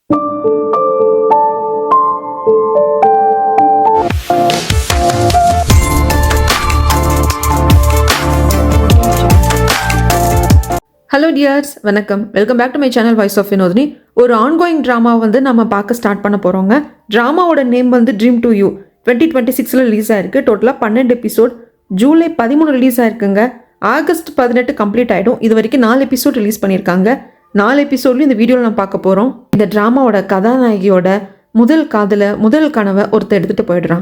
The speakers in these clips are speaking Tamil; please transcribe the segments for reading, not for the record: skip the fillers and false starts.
ஹலோ டியர்ஸ், வணக்கம். Welcome back to my channel voice of Vinodhini. ஒரு ஆன்கோயிங் ட்ராமா வந்து நம்ம பார்க்க ஸ்டார்ட் பண்ண போகிறோங்க. ட்ராமாவோட நேம் வந்து ட்ரீம் டு யூ. 2026 ரிலீஸ் ஆயிருக்கு. டோட்டலாக 12 எபிசோட். ஜூலை 13 ரிலீஸ் ஆயிருக்குங்க. ஆகஸ்ட் 18 கம்ப்ளீட் ஆகிடும். இது வரைக்கும் 4 எபிசோட் ரிலீஸ் பண்ணியிருக்காங்க. 4 எபிசோட்லையும் இந்த வீடியோவில் நம்ம பார்க்க போகிறோம். இந்த ட்ராமாவோட கதாநாயகியோட முதல் காதலை, முதல் கனவை ஒருத்தர் எடுத்துகிட்டு போயிடுறான்.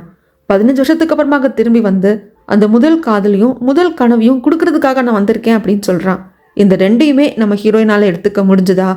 15 வருஷத்துக்கு அப்புறமாக திரும்பி வந்து அந்த முதல் காதலையும் முதல் கனவையும் கொடுக்கறதுக்காக நான் வந்திருக்கேன் அப்படின்னு சொல்கிறான். இந்த ரெண்டையுமே நம்ம ஹீரோயினால் எடுத்துக்க முடிஞ்சுதா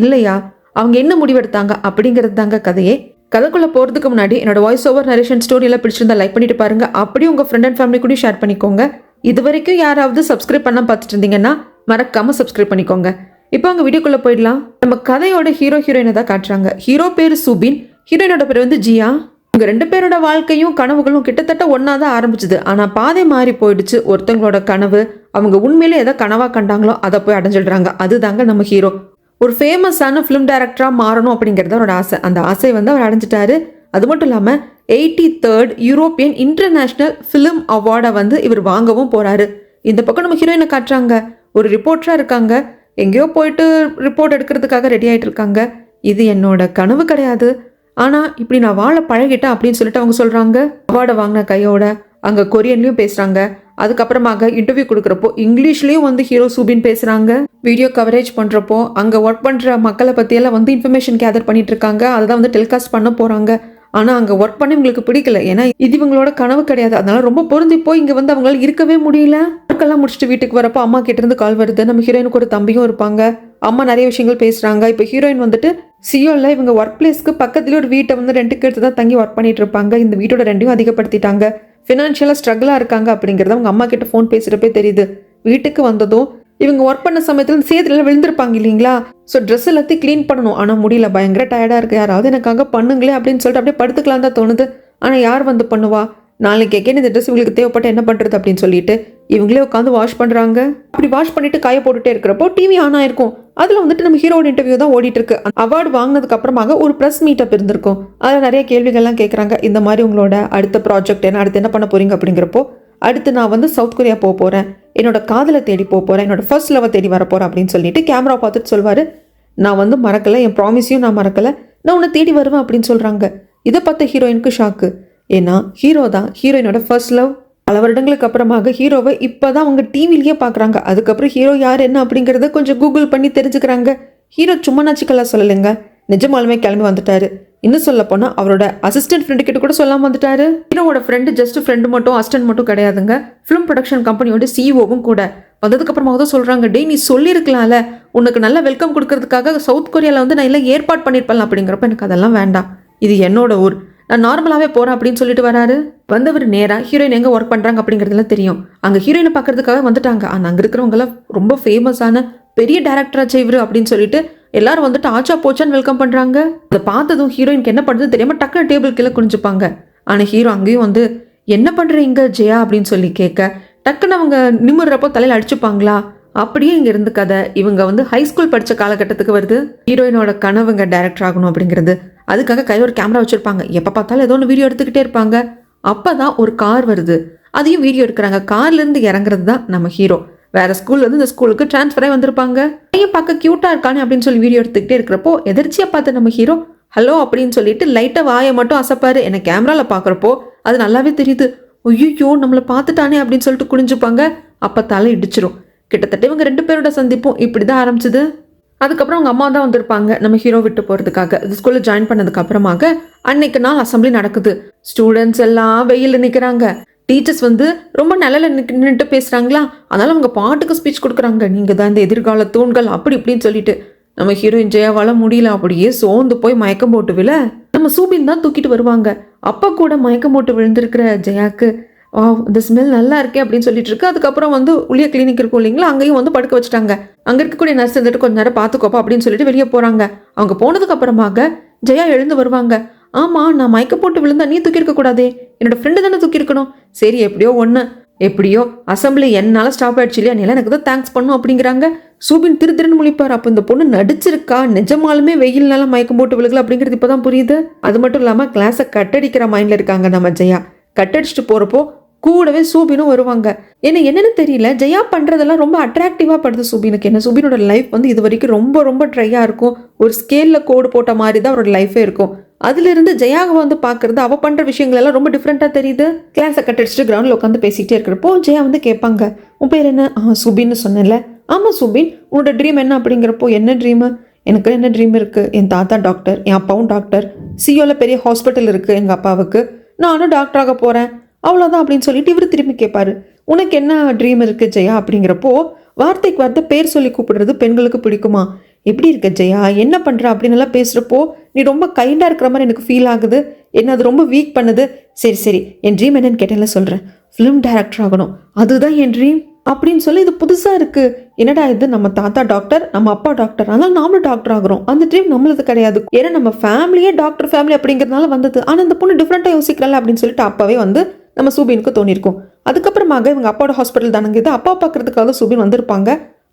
இல்லையா, அவங்க என்ன முடிவெடுத்தாங்க அப்படிங்கிறது தாங்க கதையே. கதைக்குள்ளே போகிறதுக்கு முன்னாடி என்னோட வாய்ஸ் ஓவர் நரேஷன் ஸ்டோரியெல்லாம் பிடிச்சிருந்தா லைக் பண்ணிட்டு பாருங்க. அப்படியே உங்கள் ஃப்ரெண்ட் அண்ட் ஃபேமிலி கூட ஷேர் பண்ணிக்கோங்க. இது வரைக்கும் யாராவது சப்ஸ்கிரைப் பண்ண பார்த்துட்டு இருந்தீங்கன்னா மறக்காம சப்ஸ்கிரைப் பண்ணிக்கோங்க. இப்போ அவங்க வீடியோக்குள்ளே போயிடலாம். நம்ம கதையோட ஹீரோயினை தான் காட்டுறாங்க. ஹீரோ பேர் சுபின், ஹீரோயினோட பேர் வந்து ஜியா. இவங்க 2 பேரோட வாழ்க்கையும் கனவுகளும் கிட்டத்தட்ட ஒன்றா தான் ஆரம்பிச்சுது. ஆனால் பாதை மாறி போயிடுச்சு. ஒருத்தவங்களோட கனவு அவங்க உண்மையிலே எதை கனவாக கண்டாங்களோ அதை போய் அடைஞ்சிடுறாங்க. அதுதாங்க நம்ம ஹீரோ. ஒரு ஃபேமஸான ஃபிலிம் டைரக்டராக மாறணும் அப்படிங்கிறது அவரோட ஆசை. அந்த ஆசையை வந்து அவர் அடைஞ்சிட்டாரு. அது மட்டும் இல்லாமல் 83rd யூரோப்பியன் இன்டர்நேஷ்னல் ஃபிலிம் அவார்டை வந்து இவர் வாங்கவும் போகிறாரு. இந்த பக்கம் நம்ம ஹீரோயினை காட்டுறாங்க. ஒரு ரிப்போர்ட்டராக இருக்காங்க. எங்கேயோ போயிட்டு ரிப்போர்ட் எடுக்கிறதுக்காக ரெடி ஆகிட்டு இருக்காங்க. இது என்னோட கனவு கிடையாது, ஆனால் இப்படி நான் வாழ பழகிட்டேன் அப்படின்னு சொல்லிட்டு அவங்க சொல்கிறாங்க. அவார்டை வாங்கின கையோட அங்கே கொரியன்லேயும் பேசுகிறாங்க. அதுக்கப்புறமாக இன்டர்வியூ கொடுக்குறப்போ இங்கிலீஷ்லேயும் வந்து ஹீரோ சுபின் பேசுகிறாங்க. வீடியோ கவரேஜ் பண்ணுறப்போ அங்கே ஒர்க் பண்ணுற மக்களை பற்றியெல்லாம் வந்து இன்ஃபர்மேஷன் கேதர் பண்ணிட்டு இருக்காங்க. அதை தான் வந்து டெலிகாஸ்ட் பண்ண போகிறாங்க. ஆனால் அங்கே ஒர்க் பண்ண இவங்களுக்கு பிடிக்கல. ஏன்னா இது இவங்களோட கனவு கிடையாது. அதனால ரொம்ப பொருந்தி போய் இங்கே வந்து அவங்களால இருக்கவே முடியல. ஒர்க்கெல்லாம் முடிச்சுட்டு வீட்டுக்கு வரப்போ அம்மா கிட்டேருந்து கால் வருது. நம்ம ஹீரோயினுக்கு ஒரு தம்பியும் இருப்பாங்க. அம்மா நிறைய விஷயங்கள் பேசுகிறாங்க. இப்போ ஹீரோயின் வந்துட்டு சியோவில் இவங்க ஒர்க் பிளேஸ்க்கு பக்கத்துலேயே ஒரு வீட்டை வந்து ரெண்டுக்கு எடுத்து தான் தங்கி ஒர்க் பண்ணிட்டு இருப்பாங்க. இந்த வீட்டோட ரெண்டையும் அதிகப்படுத்திட்டாங்க. ஃபினான்ஷியலாக ஸ்ட்ரகிளாக இருக்காங்க அப்படிங்கிறத அவங்க அம்மா கிட்ட ஃபோன் பேசுகிறப்பே தெரியுது. வீட்டுக்கு வந்ததும் இவங்க ஒர்க் பண்ண சமயத்தில் சேத்துல விழுந்திருப்பாங்க இல்லைங்களா. ஸோ ட்ரெஸ் எல்லாத்தையும் க்ளீன் பண்ணணும். ஆனால் முடியல, பயங்கர டயர்டாக இருக்குது. யாராவது எனக்காக பண்ணுங்களே அப்படின்னு சொல்லிட்டு அப்படியே படுத்துக்கலாம் தான் தோணுது. ஆனால் யார் வந்து பண்ணுவா? நாளைக்கு எகேன் இந்த ட்ரெஸ் இவங்களுக்கு தேவைப்பட்ட என்ன பண்ணுறது அப்படின்னு சொல்லிட்டு இவங்களே உட்காந்து வாஷ் பண்ணுறாங்க. அப்படி வாஷ் பண்ணிட்டு காய போட்டுட்டே இருக்கிறப்போ டிவி ஆன் ஆயிருக்கும். அதில் வந்துட்டு நம்ம ஹீரோட இன்டர்வியூ தான் ஓடிட்டு இருக்கு. அவார்டு வாங்கினதுக்கு அப்புறமாக ஒரு ப்ரெஸ் மீட்டப் இருந்திருக்கும். அதில் நிறைய கேள்விகள்லாம் கேட்குறாங்க. இந்த மாதிரி உங்களோட அடுத்த ப்ராஜெக்ட் என்ன, அடுத்து என்ன பண்ண போறீங்க அப்படிங்கிறப்போ, அடுத்து நான் வந்து சவுத் கொரியா போக போகிறேன், என்னோட காதலை தேடி போக போகிறேன், என்னோட ஃபர்ஸ்ட் லவை தேடி வர போகிறேன் அப்படின்னு சொல்லிட்டு கேமரா பார்த்துட்டு சொல்வார். நான் வந்து மறக்கலை, என் ப்ராமிஸையும் நான் மறக்கலை, நான் உன்னை தேடி வருவேன் அப்படின்னு சொல்கிறாங்க. இதை பார்த்த ஹீரோயினுக்கு ஷாக்கு. ஏன்னா ஹீரோ தான் ஹீரோயினோட ஃபர்ஸ்ட் லவ். பல வருடங்களுக்கு அப்புறமாக ஹீரோவை இப்போ தான் அவங்க டிவிலேயே பார்க்குறாங்க. அதுக்கப்புறம் ஹீரோ யார் என்ன அப்படிங்கிறத கொஞ்சம் கூகுள் பண்ணி தெரிஞ்சுக்கிறாங்க. ஹீரோ சும்மா நச்சுக்கெல்லாம் சொல்லலைங்க, நிஜமாலுமே கிளம்பி வந்துட்டாரு. இன்னும் சொல்ல போனால் அவரோட அசிஸ்டன்ட் ஃப்ரெண்டு கிட்ட கூட சொல்லாமல் வந்துட்டாரு. ஹீரோவோட ஃப்ரெண்டு ஜஸ்ட் ஃப்ரெண்டு மட்டும், அசிஸ்டன்ட் மட்டும் கிடையாதுங்க, ஃபிலிம் ப்ரொடக்ஷன் கம்பெனியோட சிஇஓவும் கூட. வந்ததுக்கப்புறமாக தான் சொல்கிறாங்க, டே நீ சொல்லியிருக்கலாம்ல, உனக்கு நல்ல வெல்கம் கொடுக்கறதுக்காக சவுத் கொரியாவில் வந்து நான் எல்லாம் ஏற்பாடு பண்ணியிருப்பேன் அப்படிங்கிறப்ப எனக்கு அதெல்லாம் வேண்டாம், இது என்னோட ஊர், நான் நார்மலாகவே போகிறேன் அப்படின்னு சொல்லிட்டு வராரு. வந்தவர் நேராக ஹீரோயின் எங்கே ஒர்க் பண்ணுறாங்க அப்படிங்கிறதுலாம் தெரியும். அங்கே ஹீரோயினை பார்க்கறதுக்காக வந்துட்டாங்க. ஆனால் அங்கே இருக்கிறவங்களாம் ரொம்ப ஃபேமஸான பெரிய டேரக்டராக இவரு அப்படின்னு சொல்லிட்டு எல்லாரும் வந்துட்டு ஆச்சா போச்சான்னு வெல்கம் பண்ணுறாங்க. அதை பார்த்ததும் ஹீரோயினுக்கு என்ன பண்ணுறது தெரியாமல் டக்குனு டேபிள் கீழே குனிஞ்சுப்பாங்க. ஆனால் ஹீரோ அங்கேயும் வந்து என்ன பண்ணுறீங்க ஜெயா அப்படின்னு சொல்லி கேட்க, டக்குன்னு அவங்க நிமிடுறப்போ தலையில் அடிச்சுப்பாங்களா. அப்படியே இங்கே இருந்து கதை இவங்க வந்து ஹைஸ்கூல் படித்த காலகட்டத்துக்கு வருது. ஹீரோயினோட கனவுங்க டைரக்டர் ஆகணும் அப்படிங்கிறது. அதுக்காக கையில் ஒரு கேமரா வச்சுருப்பாங்க. எப்போ பார்த்தாலும் ஏதோ ஒன்று வீடியோ எடுத்துக்கிட்டே இருப்பாங்க. அப்போ தான் ஒரு கார் வருது, அதையும் வீடியோ எடுக்கிறாங்க. கார்லேருந்து இறங்குறது தான் நம்ம ஹீரோ. வேறு ஸ்கூல்லேருந்து இந்த ஸ்கூலுக்கு ட்ரான்ஸ்ஃபர் ஆகி வந்திருப்பாங்க. பையன் பார்க்க க்யூட்டாக இருக்கானே அப்படின்னு சொல்லி வீடியோ எடுத்துக்கிட்டே இருக்கிறப்போ எதிர்ச்சியாக பார்த்து நம்ம ஹீரோ ஹலோ அப்படின்னு சொல்லிட்டு லைட்டாக வாயை மட்டும் அசப்பாரு. என்னை கேமராவில் பார்க்குறப்போ அது நல்லாவே தெரியுது. ஐயோ நம்மளை பார்த்துட்டானே அப்படின்னு சொல்லிட்டு குனிஞ்சுப்பாங்க. அப்போ தலை இடிச்சிரும். கிட்டத்தட்ட இவங்க 2 பேரோட சந்திப்பும் இப்படி தான் ஆரம்பிச்சுது. அதுக்கப்புறம் அவங்க அம்மா தான் வந்திருப்பாங்க நம்ம ஹீரோ விட்டு போகிறதுக்காக. இந்த ஸ்கூலில் ஜாயின் பண்ணதுக்கு அப்புறமாக அன்னைக்கு நாள் அசம்பிளி நடக்குது. ஸ்டூடெண்ட்ஸ் எல்லாம் வெயிலில் நிற்கிறாங்க. டீச்சர்ஸ் வந்து ரொம்ப நிலையில் நின்றுட்டு பேசுகிறாங்களா, அதனால் அவங்க பாட்டுக்கு ஸ்பீச் கொடுக்குறாங்க. நீங்கள் தான் இந்த எதிர்கால தூண்கள் அப்படி இப்படின்னு சொல்லிட்டு. நம்ம ஹீரோயின் ஜெயாவால் முடியல, அப்படியே சோர்ந்து போய் மயக்கம் போட்டு விழ நம்ம சூபின் தான் தூக்கிட்டு வருவாங்க. அப்போ கூட மயக்கம் போட்டு விழுந்திருக்கிற ஜெயாக்கு இந்த ஸ்மெல் நல்லா இருக்கே அப்படின்னு சொல்லிட்டு இருக்கு. அதுக்கப்புறம் வந்து உளிய கிளினிக் இருக்கும் இல்லைங்களா, அங்கேயும் வந்து படுக்க வச்சுட்டாங்க. அங்கே இருக்கக்கூடிய நர்ஸ் இருந்துட்டு கொஞ்ச நேரம் பார்த்துக்கோப்பா அப்படின்னு சொல்லிட்டு வெளியே போகிறாங்க. அவங்க போனதுக்கு அப்புறமாக ஜெயா எழுந்து வருவாங்க. ஆமாம், நான் மயக்க போட்டு விழுந்தா நீ தூக்கியிருக்க கூடாதே, என்னோட ஃப்ரெண்டு தானே தூக்கியிருக்கணும். சரி எப்படியோ ஒன்று, எப்படியோ அசம்பிளி என்னால் ஸ்டாப் ஆயிடுச்சு இல்லையா, நீ எனக்கு தான் தேங்க்ஸ் பண்ணும் அப்படிங்கிறாங்க. சூபின் திருன்னு முழிப்பார். அப்போ இந்த பொண்ணு நடிச்சிருக்கா, நிஜமாலுமே வெயில்னால மயக்கம் போட்டு விழுகல அப்படிங்கிறது இப்போதான் புரியுது. அது மட்டும் இல்லாமல் கிளாஸை கட்டடிக்கிற மைண்டில் இருக்காங்க நம்ம ஜெயா. கட்டடிச்சுட்டு போகிறப்போ கூடவே சூபினும் வருவாங்க. என்னன்னு தெரியல, ஜெயா பண்ணுறதெல்லாம் ரொம்ப அட்ராக்டிவாக படுது சூபினுக்கு. என்ன சூபினோட லைஃப் வந்து இது வரைக்கும் ரொம்ப ரொம்ப ட்ரையாக இருக்கும். ஒரு ஸ்கேலில் கோடு போட்ட மாதிரி தான் அவரோட லைஃபே இருக்கும். அதுலேருந்து ஜெயாவை வந்து பார்க்குறது, அவள் பண்ணுற விஷயங்கள் எல்லாம் ரொம்ப டிஃப்ரெண்ட்டாக தெரியுது. கிளாஸை கட்டடிச்சுட்டு கிரவுண்டில் உட்காந்து பேசிக்கிட்டே இருக்கிறப்போ ஜெயா வந்து கேட்பாங்க, உன் பேர் என்ன? சுபின்னு சொன்னேன்ல. ஆமாம் சுபின், உன்னோட ட்ரீம் என்ன அப்படிங்கிறப்போ, என்ன ட்ரீமு? எனக்கு என்ன ட்ரீம் இருக்குது, என் தாத்தா டாக்டர், என் அப்பாவும் டாக்டர், சியோவில் பெரிய ஹாஸ்பிட்டல் இருக்குது எங்கள் அப்பாவுக்கு, நானும் டாக்டராக போகிறேன், அவ்வளோதான் அப்படின்னு சொல்லிட்டு இவர் திரும்பி கேட்பாரு, உனக்கு என்ன ட்ரீம் இருக்குது ஜெயா அப்படிங்கிறப்போ, வார்த்தைக்கு வார்த்தை பேர் சொல்லி கூப்பிடுறது பெண்களுக்கு பிடிக்குமா? எப்படி இருக்க ஜெயா, என்ன பண்ணுற அப்படின்னு எல்லாம் பேசுகிறப்போ நீ ரொம்ப கைண்டாக இருக்கிற மாதிரி எனக்கு ஃபீல் ஆகுது, என்ன அது ரொம்ப வீக் பண்ணுது. சரி என் ட்ரீம் என்னன்னு கேட்டேன்ல சொல்கிறேன், ஃபிலிம் டைரக்டர் ஆகணும், அதுதான் என் ட்ரீம் அப்படின்னு சொல்லி. இது புதுசாக இருக்குது, என்னடா இது, நம்ம தாத்தா டாக்டர், நம்ம அப்பா டாக்டர், அதனால நாமளும் டாக்டர் ஆகிறோம். அந்த ட்ரீம் நம்மளது கிடையாது, ஏன்னா நம்ம ஃபேமிலியே டாக்டர் ஃபேமிலி அப்படிங்கிறதுனால வந்தது. ஆனால் இந்த பொண்ணு டிஃப்ரெண்ட்டாக யோசிக்கல அப்படின்னு சொல்லிட்டு அப்பாவே வந்து நம்ம சூபினுக்கு தோணியிருக்கும். அதுக்கப்புறமாக இவங்க அப்பாவோட ஹாஸ்பிட்டல் தானுங்க இது, அப்பா பார்க்கறதுக்காக சூபின் வந்திருப்பாங்க.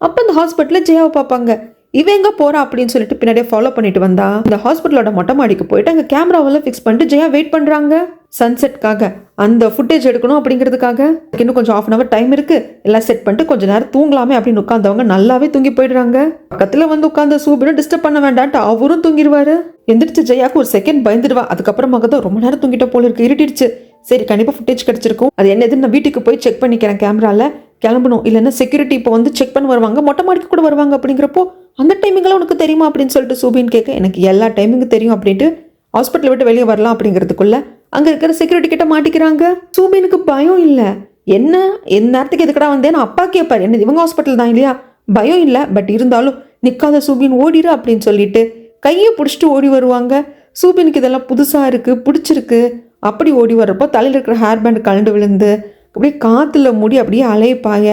அப்போ இந்த ஹாஸ்பிட்டலில் ஜெயாவை பார்ப்பாங்க. இவன் எங்கே போகிறா அப்படின்னு சொல்லிட்டு பின்னாடியே ஃபாலோ பண்ணிட்டு வந்தா இந்த ஹாஸ்பிட்டலோட மொட்டை மாடிக்கு போயிட்டு அங்கே கேமராவெல்லாம் ஃபிக்ஸ் பண்ணிட்டு ஜெயா வெயிட் பண்ணுறாங்க சன்செட்காக, அந்த ஃபுட்டேஜ் எடுக்கணும் அப்படிங்கிறதுக்காக. இன்னும் கொஞ்சம் ½ hour டைம் இருக்குது, எல்லாம் செட் பண்ணிட்டு கொஞ்சம் நேரம் தூங்கலாமே அப்படின்னு உட்காந்தவங்க நல்லாவே தூங்கி போயிடுறாங்க. பக்கத்தில் வந்து உட்காந்து சூபினும் டிஸ்டர்ப் பண்ண வேண்டான்ட்டு அவரும் தூங்கிடுவாரு. எந்திரிச்சு ஜெயாவுக்கு ஒரு செகண்ட் பயந்துடுவா. அதுக்கப்புறமாக தான் ரொம்ப நேரம் தூங்கிட்ட போல இருக்கு, இருட்டிடுச்சு. சரி கண்டிப்பாக ஃபுட்டேஜ் கிடச்சிருக்கும், அது என்னதுன்னு நான் வீட்டுக்கு போய் செக் பண்ணிக்கிறேன், கேமராவில் கிளம்பணும், இல்லைன்னா செக்யூரிட்டி இப்போ வந்து செக் பண்ண வருவாங்க, மொட்டை மாடிக்கு கூட வருவாங்க அப்படிங்கிறப்போ அந்த டைமிங்கெல்லாம் உனக்கு தெரியுமா அப்படின்னு சொல்லிட்டு சூபின் கேட்க, எனக்கு எல்லா டைமிங்கும் தெரியும் அப்படின்ட்டு ஹாஸ்பிட்டலை விட்டு வெளியே வரலாம் அப்படிங்கிறதுக்குள்ள அங்கே இருக்கிற செக்யூரிட்டி கிட்ட மாட்டிக்கிறாங்க. சூபினுக்கு பயம் இல்லை, என்ன எந்த நேரத்துக்கு எதுக்கடா வந்தேன்னு அப்பா கேட்பார், என்ன இவங்க ஹாஸ்பிட்டல் தான் இல்லையா, பயம் இல்லை, பட் இருந்தாலும் நிற்காத சூபின் ஓடிடு அப்படின்னு சொல்லிட்டு கையை பிடிச்சிட்டு ஓடி வருவாங்க. சூபினுக்கு இதெல்லாம் புதுசாக இருக்குது, பிடிச்சிருக்கு. அப்படி ஓடி வர்றப்போ தலையில் இருக்கிற ஹேர் பேண்ட் கலண்டு விழுந்து அப்படியே காற்றுல முடி அப்படியே அலைப்பாய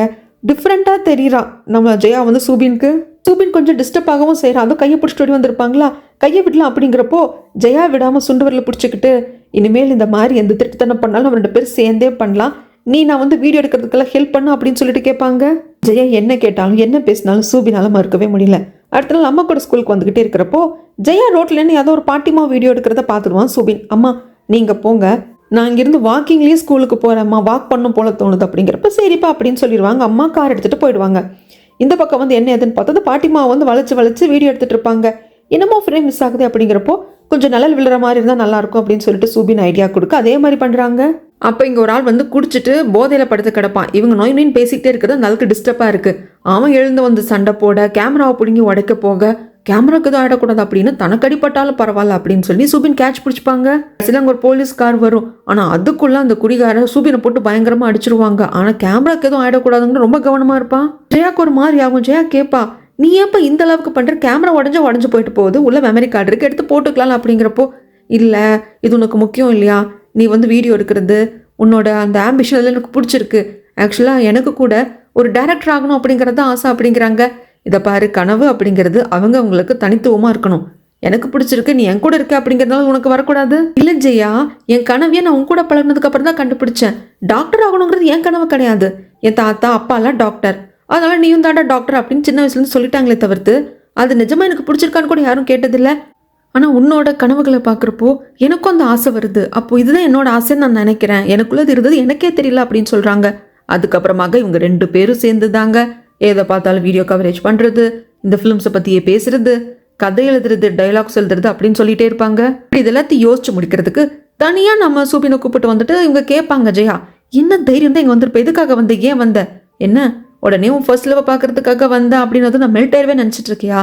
டிஃப்ரெண்ட்டாக தெரியுறான் நம்ம ஜெயா வந்து சூபினுக்கு. சூபின் கொஞ்சம் டிஸ்டர்ப் ஆகவும் செய்கிறான். அதுவும் கையை பிடிச்சிட்டு ஓடி வந்திருப்பாங்களா, கையை விடலாம் அப்படிங்கிறப்போ ஜெயா விடாமல் சுண்டுவரில் பிடிச்சிக்கிட்டு, இனிமேல் இந்த மாதிரி எந்த திருட்டுத்தனம் பண்ணாலும் நம்ம 2 பேரும் சேர்ந்தே பண்ணலாம், நீ நான் வந்து வீடியோ எடுக்கிறதுக்கெல்லாம் ஹெல்ப் பண்ண அப்படின்னு சொல்லிட்டு கேட்பாங்க. ஜெயா என்ன கேட்டாலும் என்ன பேசினாலும் சூபினால மறுக்கவே முடியல. அடுத்த நாள் அம்மா கூட ஸ்கூலுக்கு வந்துக்கிட்டே இருக்கிறப்போ ஜெயா ரோட்லேருந்து ஏதோ ஒரு பாட்டிமா வீடியோ எடுக்கிறத பார்த்துடுவான் சூபின். அம்மா நீங்கள் போங்க, நான் இங்கேருந்து வாக்கிங்லேயே ஸ்கூலுக்கு போகிறேம்மா, வாக் பண்ணும் போல தோணுது அப்படிங்கிறப்ப சரிப்பா அப்படின்னு சொல்லிடுவாங்க. அம்மா கார் எடுத்துகிட்டு போயிடுவாங்க. இந்த பக்கம் வந்து என்ன ஏதுன்னு பார்த்தது பாட்டிமா வந்து வளைச்சு வீடியோ எடுத்துகிட்டு இருப்பாங்க. என்னமோ ஃப்ரேம் மிஸ் ஆகுது அப்படிங்கிறப்போ கொஞ்சம் நிழல் விழுற மாதிரி இருந்தால் நல்லாயிருக்கும் அப்படின்னு சொல்லிட்டு சூபின் ஐடியா கொடுக்க அதே மாதிரி பண்ணுறாங்க. அப்போ இங்கே ஒரு ஆள் வந்து குடிச்சிட்டு போதையில் படுத்து கிடப்பான். இவங்க நோயின்னு பேசிக்கிட்டே இருக்கிறது அந்த ஆளுக்கு டிஸ்டர்பாக இருக்குது. அவன் எழுந்து வந்து சண்டை போட, கேமராவை பிடுங்கி உடைக்க போக, கேமராக்கு தான் ஆடக்கூடாது அப்படின்னு தனக்கு அடிப்பட்டாலும் பரவாயில்ல அப்படின்னு சொல்லி சூபின் கேட்ச் பிடிச்சிப்பாங்க. சில அங்கே ஒரு போலீஸ் கார் வரும், ஆனால் அதுக்குள்ள அந்த குடிகார சூபினை போட்டு பயங்கரமாக அடிச்சிருவாங்க. ஆனால் கேமராக்கு எதுவும் ஆயிடக்கூடாதுன்னு ரொம்ப கவனமாக இருப்பான். ஜெயாக்கு ஒரு மாதிரி ஆகும். ஜெயா கேட்பா, நீ ஏப்பா இந்த அளவுக்கு பண்ணுற, கேமரா உடஞ்சு போயிட்டு போகுது, உள்ள மெமரி கார்டு இருக்கு எடுத்து போட்டுக்கலாம் அப்படிங்கிறப்போ, இல்லை இது உனக்கு முக்கியம் இல்லையா, நீ வந்து வீடியோ எடுக்கிறது உன்னோட அந்த ஆம்பிஷன் எல்லாம் எனக்கு பிடிச்சிருக்கு, ஆக்சுவலாக எனக்கு கூட ஒரு டைரக்டர் ஆகணும் அப்படிங்கிறது தான் ஆசை அப்படிங்கிறாங்க. இதை பாரு, கனவு அப்படிங்கிறது அவங்களுக்கு தனித்துவமாக இருக்கணும், எனக்கு பிடிச்சிருக்கு, நீ என் கூட இருக்க அப்படிங்கிறதுனால உனக்கு வரக்கூடாது. இல்லை ஜெயா, என் கனவையே நான் உன் கூட பழகினதுக்கு அப்புறம் தான் கண்டுபிடிச்சேன், டாக்டர் ஆகணுங்கிறது என் கனவு கிடையாது, என் தாத்தா அப்பாலாம் டாக்டர், அதனால நீயும் தாண்டா டாக்டர் அப்படின்னு சின்ன வயசுலேருந்து சொல்லிட்டாங்களே தவிர்த்து அது நிஜமாக எனக்கு பிடிச்சிருக்கான்னு கூட யாரும் கேட்டதில்லை. ஆனால் உன்னோட கனவுகளை பார்க்குறப்போ எனக்கும் அந்த ஆசை வருது, அப்போ இதுதான் என்னோட ஆசைன்னு நான் நினைக்கிறேன், எனக்குள்ளது இருந்தது எனக்கே தெரியல அப்படின்னு சொல்கிறாங்க. அதுக்கப்புறமாக இவங்க 2 பேரும் சேர்ந்து தாங்க ஏதை பார்த்தாலும் வீடியோ கவரேஜ் பண்ணுறது, இந்த ஃபிலிம்ஸை பற்றியே பேசுறது, கதை எழுதுறது, டைலாக்ஸ் எழுதுறது அப்படின்னு சொல்லிட்டே இருப்பாங்க. இது எல்லாத்தையும் யோசிச்சு முடிக்கிறதுக்கு தனியாக நம்ம சூபினை கூப்பிட்டு வந்துட்டு இவங்க கேட்பாங்க, ஜெயா என்ன தைரியம் தான் இங்கே வந்திருப்ப, எதுக்காக வந்த, ஏன் வந்த, என்ன உடனே உன் ஃபர்ஸ்ட் லவ் பார்க்கறதுக்காக வந்தேன் அப்படின்னு நான் மெல்ட் ஆயிடுவே நினச்சிட்டு இருக்கியா,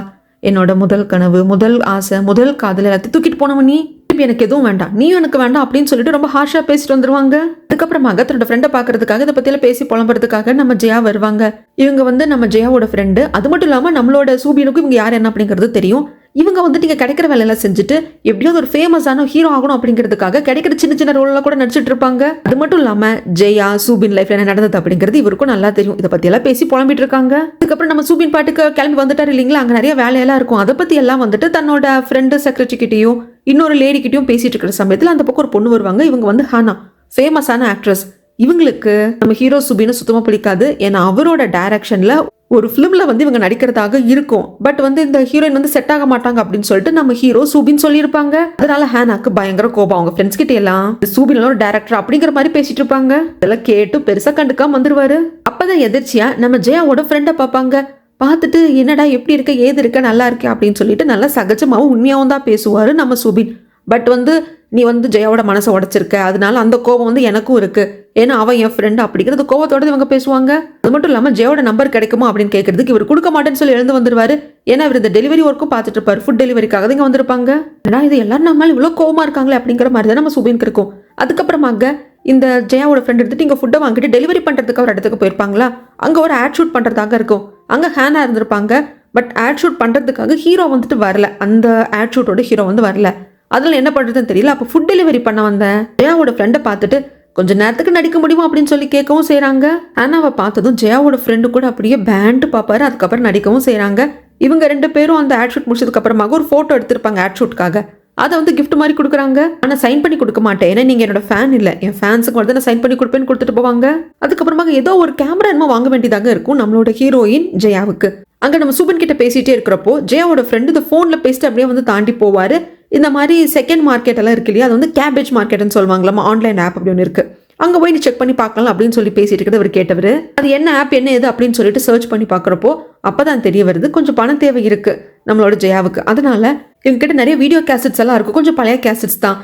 என்னோட முதல் கனவு, முதல் ஆசை, முதல் காதல் எல்லாத்தையும் தூக்கிட்டு போனவன் நீ, எனக்கு எதுவும் வேண்டாம், நீயும் எனக்கு வேண்டாம் அப்படின்னு சொல்லிட்டு ரொம்ப ஹார்ஷாக பேசிட்டு வந்துருவாங்க. அதுக்கப்புறமாக தன்னோட ஃப்ரெண்டை பார்க்கறதுக்காக இதை பற்றியெல்லாம் பேசி புலம்புறதுக்காக நம்ம ஜெயா வருவாங்க. இவங்க வந்து நம்ம ஜெயாவோட ஃப்ரெண்டு, அது மட்டும் இல்லாமல் நம்மளோட சூபினுக்கும் இவங்க யார் என்ன அப்படிங்கிறது தெரியும். இவங்க வந்துட்டு இங்கே கிடைக்கிற வேலையெல்லாம் செஞ்சுட்டு எப்படியாவது ஒரு ஃபேமஸான ஹீரோ ஆகணும் அப்படிங்கிறதுக்காக கிடைக்கிற சின்ன சின்ன ரோலெல்லாம் கூட நடிச்சிட்டு இருப்பாங்க. அது மட்டும் இல்லாமல் ஜெயா சூபின் லைஃப்ல என்ன நடந்தது அப்படிங்கிறது இவருக்கும் நல்லா தெரியும். இதை பற்றி எல்லாம் பேசி புலம்பிட்டு இருக்காங்க. அதுக்கப்புறம் நம்ம சூபின் பாட்டுக்கு கிளம்பி வந்துட்டாரு இல்லைங்களா, அங்கே நிறைய வேலையெல்லாம் இருக்கும். அதை பற்றி எல்லாம் வந்துட்டு தன்னோட ஃப்ரெண்டு செக்ரட்டரி கிட்டையும் இன்னொரு லேடி கிட்டையும் பேசிட்டு இருக்கிற சமயத்தில் அந்த பக்கம் ஒரு பொண்ணு வருவாங்க. இவங்க வந்து ஹானா, ஃபேமஸான ஆக்ட்ரஸ், இவங்களுக்கு நம்ம ஹீரோ சுபின்னு சுத்தமா பிடிக்காது. ஏன்னா அவரோட டைரக்ஷன்ல ஒரு ஃபிலிம்ல வந்து இவங்க நடிக்கிறதாக இருக்கும். பட் வந்து இந்த ஹீரோயின் வந்து செட் ஆக மாட்டாங்க அப்படின்னு சொல்லிட்டு நம்ம ஹீரோ சூபின்னு சொல்லியிருப்பாங்க. அதனால ஹேனாக்கு பயங்கர கோபம். அவங்க ஃப்ரெண்ட்ஸ் கிட்ட எல்லாம் சூபின் ஒரு டைரக்டர் அப்படிங்கிற மாதிரி பேசிட்டு இருப்பாங்க. இதெல்லாம் கேட்டு பெருசா கண்டுக்காம வந்துருவாரு. அப்பதான் எதிர்ச்சியா நம்ம ஜெயாவோட ஃப்ரெண்டை பார்ப்பாங்க. பார்த்துட்டு என்னடா எப்படி இருக்க, ஏது இருக்க, நல்லா இருக்கே அப்படின்னு சொல்லிட்டு நல்லா சகஜமாவும் உண்மையாவும் தான் பேசுவாரு நம்ம சுபின். பட் வந்து நீ வந்து ஜெயாவோட மனசை உடைச்சிருக்க, அதனால அந்த கோபம் வந்து எனக்கும் இருக்கு, ஏன்னா அவன் என் ஃப்ரெண்ட் அப்படிங்கிறது கோவத்தோட இவங்க பேசுவாங்க. அது மட்டும் இல்லாமல் ஜெயோட நம்பர் கிடைக்குமா அப்படின்னு கேட்கறதுக்கு இவர் கொடுக்க மாட்டேன்னு சொல்லி எழுந்து வந்துருவாரு. ஏன்னா இவர் இந்த டெலிவரி ஒர்க்கும் பார்த்துட்டு இருப்பாரு, ஃபுட் டெலிவரிக்காக தான் இங்கே வந்திருப்பாங்க. ஏன்னா இது எல்லாரும் நம்ம இவ்வளோ கோவமா இருக்காங்களே அப்படிங்கிற மாதிரி தான் நம்ம சுபினுக்கு இருக்கும். அதுக்கப்புறமாக இந்த ஜெயாவோட ஃப்ரெண்ட் எடுத்துட்டு இங்கே ஃபுட்டை வாங்கிட்டு டெலிவரி பண்ணுறதுக்கு ஒரு இடத்துக்கு போயிருப்பாங்களா, அங்கே ஒரு ஆட் ஷூட் பண்ணுறதாக இருக்கும். அங்கே ஹேனா இருந்திருப்பாங்க. பட் ஆட் ஷூட் பண்ணுறதுக்காக ஹீரோ வந்துட்டு வரல, அந்த ஆட் ஷூட்டோட ஹீரோ வந்து வரல. அதில் என்ன பண்ணுறதுன்னு தெரியல. அப்போ ஃபுட் டெலிவரி பண்ண வந்த ஜெயாவோட ஃப்ரெண்டை பார்த்துட்டு கொஞ்சம் நேரத்துக்கு நடிக்க முடியுமா அப்படின்னு சொல்லி கேட்கவும் செய்கிறாங்க. ஹேனாவை பார்த்ததும் ஜெயாவோட ஃப்ரெண்டு கூட அப்படியே பேண்ட் பார்ப்பாரு. அதுக்கப்புறம் நடிக்கவும் செய்கிறாங்க. இவங்க 2 பேரும் அந்த ஆட் ஷூட் முடிச்சதுக்கு அப்புறமாக ஒரு ஃபோட்டோ எடுத்திருப்பாங்க ஆட் ஷூட்காக. அதை வந்து கிஃப்ட் மாதிரி கொடுக்குறாங்க. ஆனால் சைன் பண்ணி கொடுக்க மாட்டேன், ஏன்னா நீங்கள் என்னோட ஃபேன் இல்லை, என் ஃபேன்ஸுக்கு வந்து நான் சைன் பண்ணி கொடுப்பேன்னு கொடுத்துட்டு போவாங்க. அதுக்கப்புறமாக ஏதோ ஒரு கேமரா என்னமோ வாங்க வேண்டியதாக இருக்கும் நம்மளோட ஹீரோயின் ஜெயாவுக்கு. அங்கே நம்ம சுபன் கிட்ட பேசிகிட்டே இருக்கிறப்போ ஜெயாவோட ஃப்ரெண்டு இந்த ஃபோனில் பேசிட்டு அப்படியே வந்து தாண்டி போவார். இந்த மாதிரி செகண்ட் மார்க்கெட் எல்லாம் இருக்கு இல்லையா, அது வந்து கேபேஜ் மார்க்கெட்னு சொல்லுவாங்களாம், ஆன்லைன் ஆப் அப்படி ஒன்று இருக்குது. அங்கே போய் நீ செக் பண்ணி பார்க்கலாம் அப்படின்னு சொல்லி பேசிட்டு இருக்கிறது அவர் கேட்டவர். அது என்ன ஆப் என்ன எது அப்படின்னு சொல்லிட்டு சர்ச் பண்ணி பார்க்குறப்போ அப்போ தான் தெரிய வருது கொஞ்சம் பணம் தேவை இருக்குது நம்மளோட ஜெயாவுக்கு. அதனால இவங்ககிட்ட நிறைய வீடியோ கேசட்ஸ் எல்லாம் இருக்கும், கொஞ்சம் பழைய கேசட்ஸ் தான்.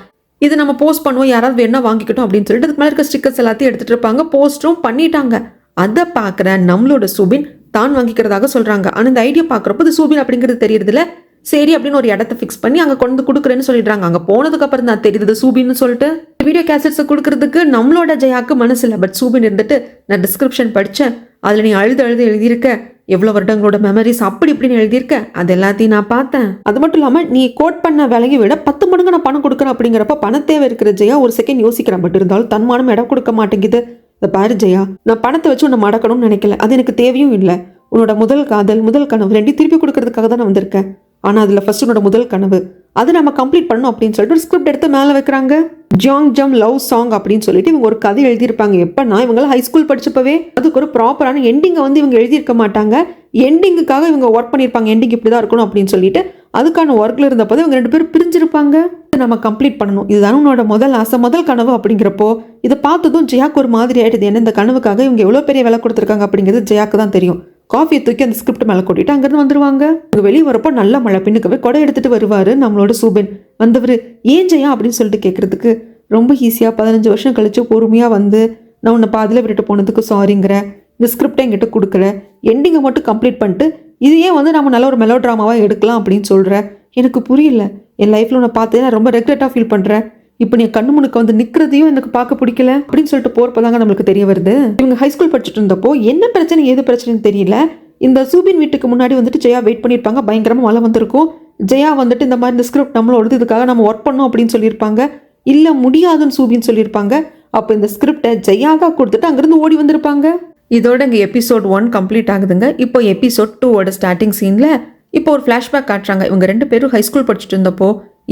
இது நம்ம போஸ்ட் பண்ணுவோம், யாராவது வேணா வாங்கிக்கிட்டோம் அப்படின்னு சொல்லிட்டு அதுக்கு மேலே இருக்க ஸ்டிக்கர்ஸ் எல்லாத்தையும் எடுத்துகிட்டு இருப்பாங்க. போஸ்ட்டும் பண்ணிட்டாங்க. அதை பார்க்குற நம்மளோட சுபின் தான் வாங்கிக்கிறதாக சொல்கிறாங்க. ஆனால் இந்த ஐடியா பார்க்குறப்போ இது சுபின் அப்படிங்கிறது தெரியறதில்ல. சரி அப்படின்னு ஒரு இடத்த ஃபிக்ஸ் பண்ணி அங்கே கொண்டு கொடுக்குறேன்னு சொல்லிடுறாங்க. அங்கே போனதுக்கு அப்புறம் தான் தெரியுது சூபின்னு சொல்லிட்டு. வீடியோ கேசட்ஸை கொடுக்கறதுக்கு நம்மளோட ஜெயாக்கு மனசு இல்லை. பட் சூபின் இருந்துட்டு நான் டிஸ்கிரிப்ஷன் படித்தேன், அதில் நீ அழுது எழுதியிருக்க, எவ்வளோ வருடங்களோட மெமரிஸ் அப்படி இப்படின்னு எழுதியிருக்க, அது எல்லாத்தையும் நான் பார்த்தேன். அது மட்டும் இல்லாமல் நீ கோட் பண்ண விலையை விட 10 மடங்கு நான் பணம் கொடுக்குறேன் அப்படிங்கிறப்ப பணத்தேவை இருக்கிற ஜெயா ஒரு செகண்ட் யோசிக்கிறேன். பட் இருந்தாலும் தன்மானம் இடம் கொடுக்க மாட்டேங்குது. இந்த பாரு ஜெயா, நான் பணத்தை வச்சு உன்னை மடக்கணும்னு நினைக்கல, அது எனக்கு தேவையும் இல்லை. உன்னோட முதல் காதல் முதல் கனவு 2 திருப்பி கொடுக்கறதுக்காக தான் நான் வந்திருக்கேன். ஆனால் அதில் ஃபர்ஸ்ட் உன்னோட முதல் கனவு அது நம்ம கம்ப்ளீட் பண்ணணும் அப்படின்னு சொல்லிட்டு ஒரு ஸ்கிரிப்ட் எடுத்து மேலே வைக்கிறாங்க. ஜாங் ஜம் லவ் சாங் அப்படின்னு சொல்லிட்டு இவங்க ஒரு கதை எழுதியிருப்பாங்க. எப்பன்னா இவங்களாம் ஹைஸ்கூல் படிச்சப்பவே அதுக்கு ஒரு ப்ராப்பரான எண்டிங்கை வந்து இவங்க எழுதியிருக்க மாட்டாங்க. எண்டிங்குக்காக இவங்க ஒர்க் பண்ணியிருப்பாங்க, எண்டிங் இப்படி தான் இருக்கணும் அப்படின்னு சொல்லிட்டு. அதுக்கான ஒர்க்கில் இருந்தப்போ இவங்க 2 பேரும் பிரிஞ்சிருப்பாங்க. நம்ம கம்ப்ளீட் பண்ணணும், இதுதான் உன்னோட முதல் ஆசை முதல் கனவு அப்படிங்கிறப்போ இதை பார்த்ததும் ஜெயாக்கு ஒரு மாதிரி ஆயிடுது. ஏன்னா இந்த கனவுக்காக இவங்க எவ்வளோ பெரிய விலை கொடுத்துருக்காங்க அப்படிங்கிறது ஜெயாக்கு தான் தெரியும். காஃபியை தூக்கி அந்த ஸ்கிரிப்ட் மேலே கொட்டிட்டு அங்கேருந்து வந்துருவாங்க. அங்கே வெளியே வரப்போ நல்ல மழை, பின்னுக்கவே கொடை எடுத்துட்டு வருவார் நம்மளோட சூபின். வந்தவர் ஏன் ஜெயா அப்படின்னு சொல்லிட்டு கேட்குறதுக்கு ரொம்ப ஈஸியாக 15 வருஷம் கழிச்சு பொறுமையாக வந்து நான் உன்னை பாதியில் விட்டுட்டு போனதுக்கு சாரிங்கிற, இந்த ஸ்கிரிப்டை என்கிட்ட கொடுக்குற, எண்டிங்கை மட்டும் கம்ப்ளீட் பண்ணிட்டு இதையே வந்து நம்ம நல்ல ஒரு மெலோ ட்ராமாவாக எடுக்கலாம் அப்படின்னு சொல்கிறேன். எனக்கு புரியல, என் லைஃப்பில் உன்னை பார்த்து நான் ரொம்ப ரெக்ரெட்டாக ஃபீல் பண்ணுறேன். இப்போ நீ கண்ணு முனுக்க வந்து நிற்கிறதையும் எனக்கு பார்க்க பிடிக்கல அப்படின்னு சொல்லிட்டு போகிறப்பதாங்க நம்மளுக்கு தெரிய வருது. இவங்க ஹைஸ்கூல் படிச்சுட்டு இருந்தப்போ என்ன பிரச்சனை ஏது பிரச்சனைன்னு தெரியல. இந்த சூபின் வீட்டுக்கு முன்னாடி வந்துட்டு ஜெயா வெயிட் பண்ணியிருப்பாங்க. பயங்கரமாக மழை வந்திருக்கும். ஜெயா வந்துட்டு இந்த மாதிரி இந்த ஸ்கிரிப்ட் நம்மளோடது, இதுக்காக நம்ம ஒர்க் பண்ணோம் அப்படின்னு சொல்லியிருப்பாங்க. இல்லை முடியாதுன்னு சூபின் சொல்லியிருப்பாங்க. அப்போ இந்த ஸ்கிரிப்டை ஜெயாக்கா கொடுத்துட்டு அங்கேருந்து ஓடி வந்திருப்பாங்க. இதோட இங்கே எபிசோட் 1 கம்ப்ளீட் ஆகுதுங்க. இப்போ எபிசோட் 2ஓட ஸ்டார்டிங் சீனில் இப்போ ஒரு ஃப்ளாஷ்பேக் காட்டுறாங்க. இவங்க 2 பேரும் ஹைஸ்கூல் படிச்சுட்டு இருந்தப்போ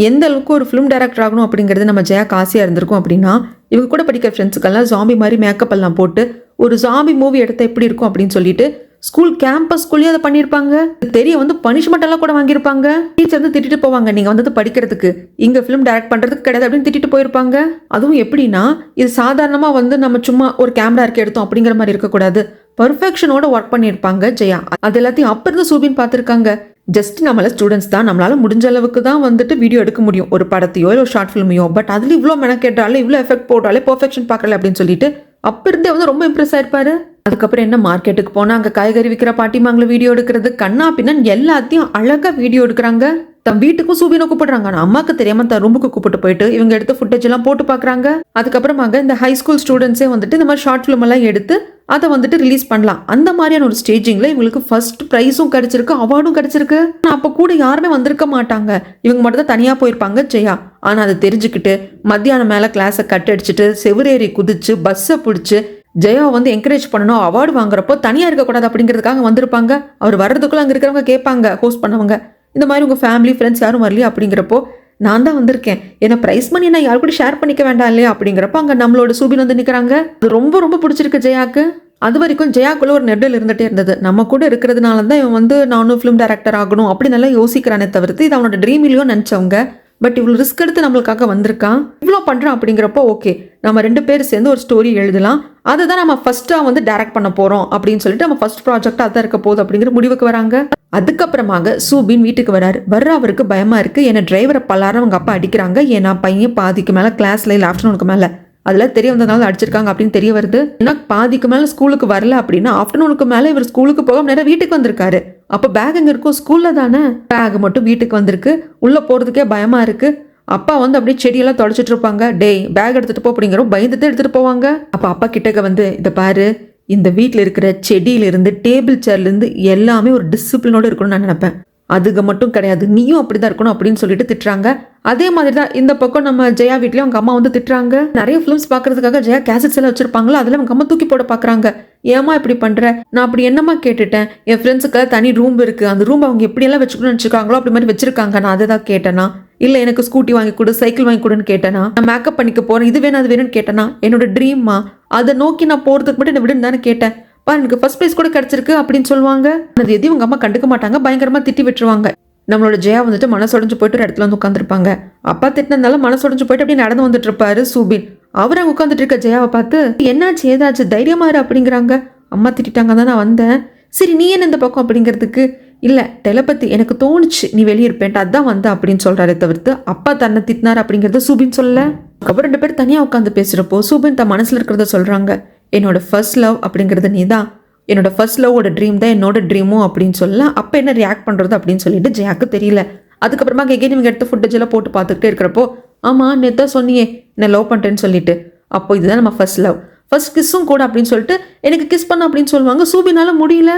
எந்த அளவுக்கு ஒரு ஃபிலிம் டைரக்டர் ஆகணும் அப்படிங்கிறது நம்ம ஜெயாக்கு ஆசையாக இருந்திருக்கும். அப்படின்னா இவங்க கூட படிக்கிற ஃப்ரெண்ட்ஸுக்கெல்லாம் ஜாம்பி மாதிரி மேக்கப் எல்லாம் போட்டு ஒரு ஜாம்பி மூவி எடுத்தால் எப்படி இருக்கும் அப்படின்னு சொல்லிட்டு ஸ்கூல் கேம்பஸ்குள்ளேயே அதை பண்ணியிருப்பாங்க. தெரிய வந்து பனிஷ்மெண்ட் எல்லாம் கூட வாங்கியிருப்பாங்க. டீச்சர் வந்து திட்டிட்டு போவாங்க, நீங்கள் வந்து படிக்கிறதுக்கு இங்கே ஃபிலிம் டைரக்ட் பண்ணுறதுக்கு கிடையாது அப்படின்னு திட்டிட்டு போயிருப்பாங்க. அதுவும் எப்படின்னா இது சாதாரணமாக வந்து நம்ம சும்மா ஒரு கேமரா இருக்க எடுத்தோம் அப்படிங்கிற மாதிரி இருக்கக்கூடாது, பர்ஃபெக்ஷனோட ஒர்க் பண்ணியிருப்பாங்க ஜெயா. அது எல்லாத்தையும் அப்போ இருந்து சூபின் பார்த்துருக்காங்க. ஜஸ்ட் நம்மள ஸ்டூடெண்ட்ஸ் தான், நம்மளால முடிஞ்ச அளவுக்கு தான் வந்துட்டு வீடியோ எடுக்க முடியும், ஒரு படத்தையோ இல்லை ஒரு ஷார்ட் ஃபிலிமையோ. பட் அதில் இவ்வளோ மெனக்கேட்டாலே இவ்வளோ எஃபெக்ட் போட்டாலே பர்ஃபெக்ஷன் பார்க்கல அப்படின்னு சொல்லிட்டு அப்போ இருந்தே வந்து ரொம்ப இம்ப்ரெஸ் ஆயிருப்பாரு. அதுக்கப்புறம் என்ன மார்க்கெட்டுக்கு போனால் அங்கே காய்கறி விற்கிற பாட்டிமாங்களை வீடியோ எடுக்கிறது, கண்ணா பின்னான்னு எல்லாத்தையும் அழகாக வீடியோ எடுக்கிறாங்க. தன் வீட்டுக்கும் சூபினை கூப்பிடுறாங்க. ஆனால் அம்மாவுக்கு தெரியாமல் தன் ரூமுக்கு கூப்பிட்டு போயிட்டு இவங்க எடுத்த ஃபுட்டேஜ் எல்லாம் போட்டு பார்க்குறாங்க. அதுக்கப்புறமாக இந்த ஹைஸ்கூல் ஸ்டூடெண்ட்ஸே வந்துட்டு இந்த மாதிரி ஷார்ட் ஃபிலிம் எல்லாம் எடுத்து அதை வந்துட்டு ரிலீஸ் பண்ணலாம். அந்த மாதிரியான ஒரு ஸ்டேஜிங்கில் இவங்களுக்கு ஃபர்ஸ்ட் ப்ரைஸும் கிடைச்சிருக்கு, அவார்டும் கிடைச்சிருக்கு. அப்போ கூட யாருமே வந்திருக்க மாட்டாங்க, இவங்க மட்டும் தான் தனியாக போயிருப்பாங்க ஜெயா. ஆனால் அதை தெரிஞ்சுக்கிட்டு மத்தியானம் மேலே கிளாஸை கட் அடிச்சுட்டு செவிரேறி குதிச்சு பஸ்ஸை பிடிச்சி ஜெயா வந்து என்கரேஜ் பண்ணணும், அவார்டு வாங்குறப்போ தனியாக இருக்கக்கூடாது அப்படிங்கிறதுக்காக வந்திருப்பாங்க. அவர் வர்றதுக்குள்ள அங்கே இருக்கிறவங்க கேட்பாங்க, ஹோஸ்ட் பண்ணவங்க, இந்த மாதிரி உங்கள் ஃபேமிலி ஃப்ரெண்ட்ஸ் யாரும் வரலையா அப்படிங்கிறப்போ நான் தான் வந்திருக்கேன், என்ன ப்ரைஸ் பண்ணி நான் யாரு கூட ஷேர் பண்ணிக்க வேண்டாம் இல்லையா அப்படிங்கிறப்ப அங்கே நம்மளோட சூபின் வந்து நிற்கிறாங்க. அது ரொம்ப ரொம்ப பிடிச்சிருக்கு ஜெயாக்கு. அது வரைக்கும் ஜெயாக்குள்ள ஒரு நெடல் இருந்துகிட்டே இருந்தது. நம்ம கூட இருக்கிறதுனால தான் இவன் வந்து நானும் ஃபிலிம் டைரக்டர் ஆகணும் அப்படி நல்லா யோசிக்கிறானே தவிர்த்து இது அவனோட ட்ரீம் இல்லையோ நினச்சவங்க. பட் இவ்வளோ ரிஸ்க் எடுத்து நம்மளுக்காக வந்திருக்கான், இவ்வளோ பண்ணுறான் அப்படிங்கிறப்போ ஓகே நம்ம 2 பேர் சேர்ந்து ஒரு ஸ்டோரி எழுதலாம், அதை தான் நம்ம ஃபஸ்ட்டாக வந்து டைரக்ட் பண்ண போகிறோம் அப்படின்னு சொல்லிட்டு நம்ம ஃபர்ஸ்ட் ப்ராஜெக்ட் அதான் இருக்க போகுது அப்படிங்கிற முடிவுக்கு வராங்க. அதுக்கப்புறமாக சூபின் வீட்டுக்கு வராரு. அவருக்கு பயமாக இருக்குது. ஏன்னா டிரைவரை பல்லாரம் அவங்க அப்பா அடிக்கிறாங்க. ஏன்னா பையன் பாதிக்கு மேலே கிளாஸில் இல்லை ஆஃப்டர்நூனுக்கு மேலே அதில் தெரிய வந்ததுனால அடிச்சிருக்காங்க அப்படின்னு தெரிய வருது. ஏன்னா பாதிக்கு மேலே ஸ்கூலுக்கு வரல அப்படின்னா ஆஃப்டர்நூனுக்கு மேலே இவர் ஸ்கூலுக்கு போக நேரம் வீட்டுக்கு வந்திருக்காரு. அப்போ பேக் எங்கே இருக்கும், ஸ்கூலில் தானே. பேக் மட்டும் வீட்டுக்கு வந்திருக்கு. உள்ளே போகிறதுக்கே பயமாக இருக்குது. அப்பா வந்து அப்படியே செடியெல்லாம் தொடச்சிட்டு இருப்பாங்க. டேய் பேக் எடுத்துகிட்டு போ அப்படிங்கிறோம், பயந்துட்டு எடுத்துகிட்டு போவாங்க. அப்போ அப்பா கிட்டக்க வந்து இதை பாரு, இந்த வீட்டில் இருக்கிற செடியிலிருந்து டேபிள் சேர்லேருந்து எல்லாமே ஒரு டிசிப்ளினோடு இருக்கணும்னு நான் நினைப்பேன். அதுக்கு மட்டும் கிடையாது, நீயும் அப்படிதான் இருக்கணும் அப்படின்னு சொல்லிட்டு திட்டுறாங்க. அதே மாதிரி தான் இந்த பக்கம் நம்ம ஜெயா வீட்லயும் அவங்க அம்மா வந்து திட்டுறாங்க. நிறைய ஃபிலிம்ஸ் பார்க்கறதுக்காக ஜெயா கேசட்ஸ் எல்லாம் வச்சிருப்பாங்களா, அதில் அவங்க அம்மா தூக்கி போட பார்க்குறாங்க. ஏமா இப்படி பண்ற, நான் அப்படி என்னம்மா கேட்டுட்டேன், என் ஃப்ரெண்ட்ஸுக்கு தனி ரூம் இருக்கு, அந்த ரூம் அவங்க எப்படியெல்லாம் வச்சுக்கணும்னு நினச்சிருக்காங்களோ அப்படி மாதிரி வச்சிருக்காங்க. நான் அதை தான் கேட்டேனா, இல்லை எனக்கு ஸ்கூட்டி வாங்கி கொடு, சைக்கிள் வாங்கி கொடுன்னு கேட்டேனா, நான் மேக்கப் பண்ணிக்க போறேன், இது வேணும் அது வேணும்னு கேட்டேனா, என்னோட ட்ரீம்மா, அதை நோக்கி நான் போறதுக்கு மட்டும் என்ன விடுன்னு தானே கேட்டேன். எனக்கு ஃபர்ஸ்ட் ப்ரைஸ் கூட கிடைச்சிருக்கு அப்படின்னு சொல்லுவாங்க. அது எதையும் உங்க அம்மா கண்டுக்க மாட்டாங்க, பயங்கரமா திட்டி விட்டுருவாங்க. நம்மளோட ஜெயா வந்துட்டு மனசொடைஞ்சு போயிட்டு ஒரு இடத்துல வந்து உட்காந்துருப்பாங்க. அப்பா திட்டினதுனால மனசொடைஞ்சு போயிட்டு அப்படியே நடந்து வந்துட்டு இருப்பாரு சூபின். அவர் அங்கே உட்காந்துட்டு இருக்க ஜெயாவை பார்த்து என்னாச்சு ஏதாச்சு தைரியமா இரு அப்படிங்கிறாங்க. அம்மா திட்டாங்க தான் நான் வந்தேன். சரி நீ என்ன இந்த பக்கம் அப்படிங்கிறதுக்கு, இல்லை டெலபதி எனக்கு தோணுச்சு நீ வெளியே இருப்பேன்ட்டு அதான் வந்தேன் அப்படின்னு சொல்றாரு தவிர்த்து அப்பா தன்னை திட்டினார் அப்படிங்கிறத சூபின் சொல்ல. அதுக்கப்புறம் 2 பேர் தனியாக உட்காந்து பேசுகிறப்போ சூபின் தன் மனசில் இருக்கிறத சொல்கிறாங்க. என்னோட ஃபர்ஸ்ட் லவ் அப்படிங்கிறது நீ தான், என்னோட ஃபர்ஸ்ட் லவ்வோட ட்ரீம் தான் என்னோட ட்ரீமும் அப்படின்னு சொல்லலாம். அப்போ என்ன ரியாக்ட் பண்ணுறது அப்படின்னு சொல்லிட்டு ஜெயாக்கு தெரியல. அதுக்கப்புறமா எகெயின் இவங்க எடுத்து ஃபுட்டேஜ் எல்லாம் போட்டு பார்த்துக்கிட்டே இருக்கிறப்போ, ஆமாம் நேற்று தான் சொன்னியே நான் லவ் பண்ணுறேன்னு சொல்லிட்டு, அப்போ இதுதான் நம்ம ஃபர்ஸ்ட் லவ், ஃபர்ஸ்ட் கிஸ்ஸும் கூட அப்படின்னு சொல்லிட்டு எனக்கு கிஸ் பண்ண அப்படின்னு சொல்லுவாங்க. சூபினால முடியல,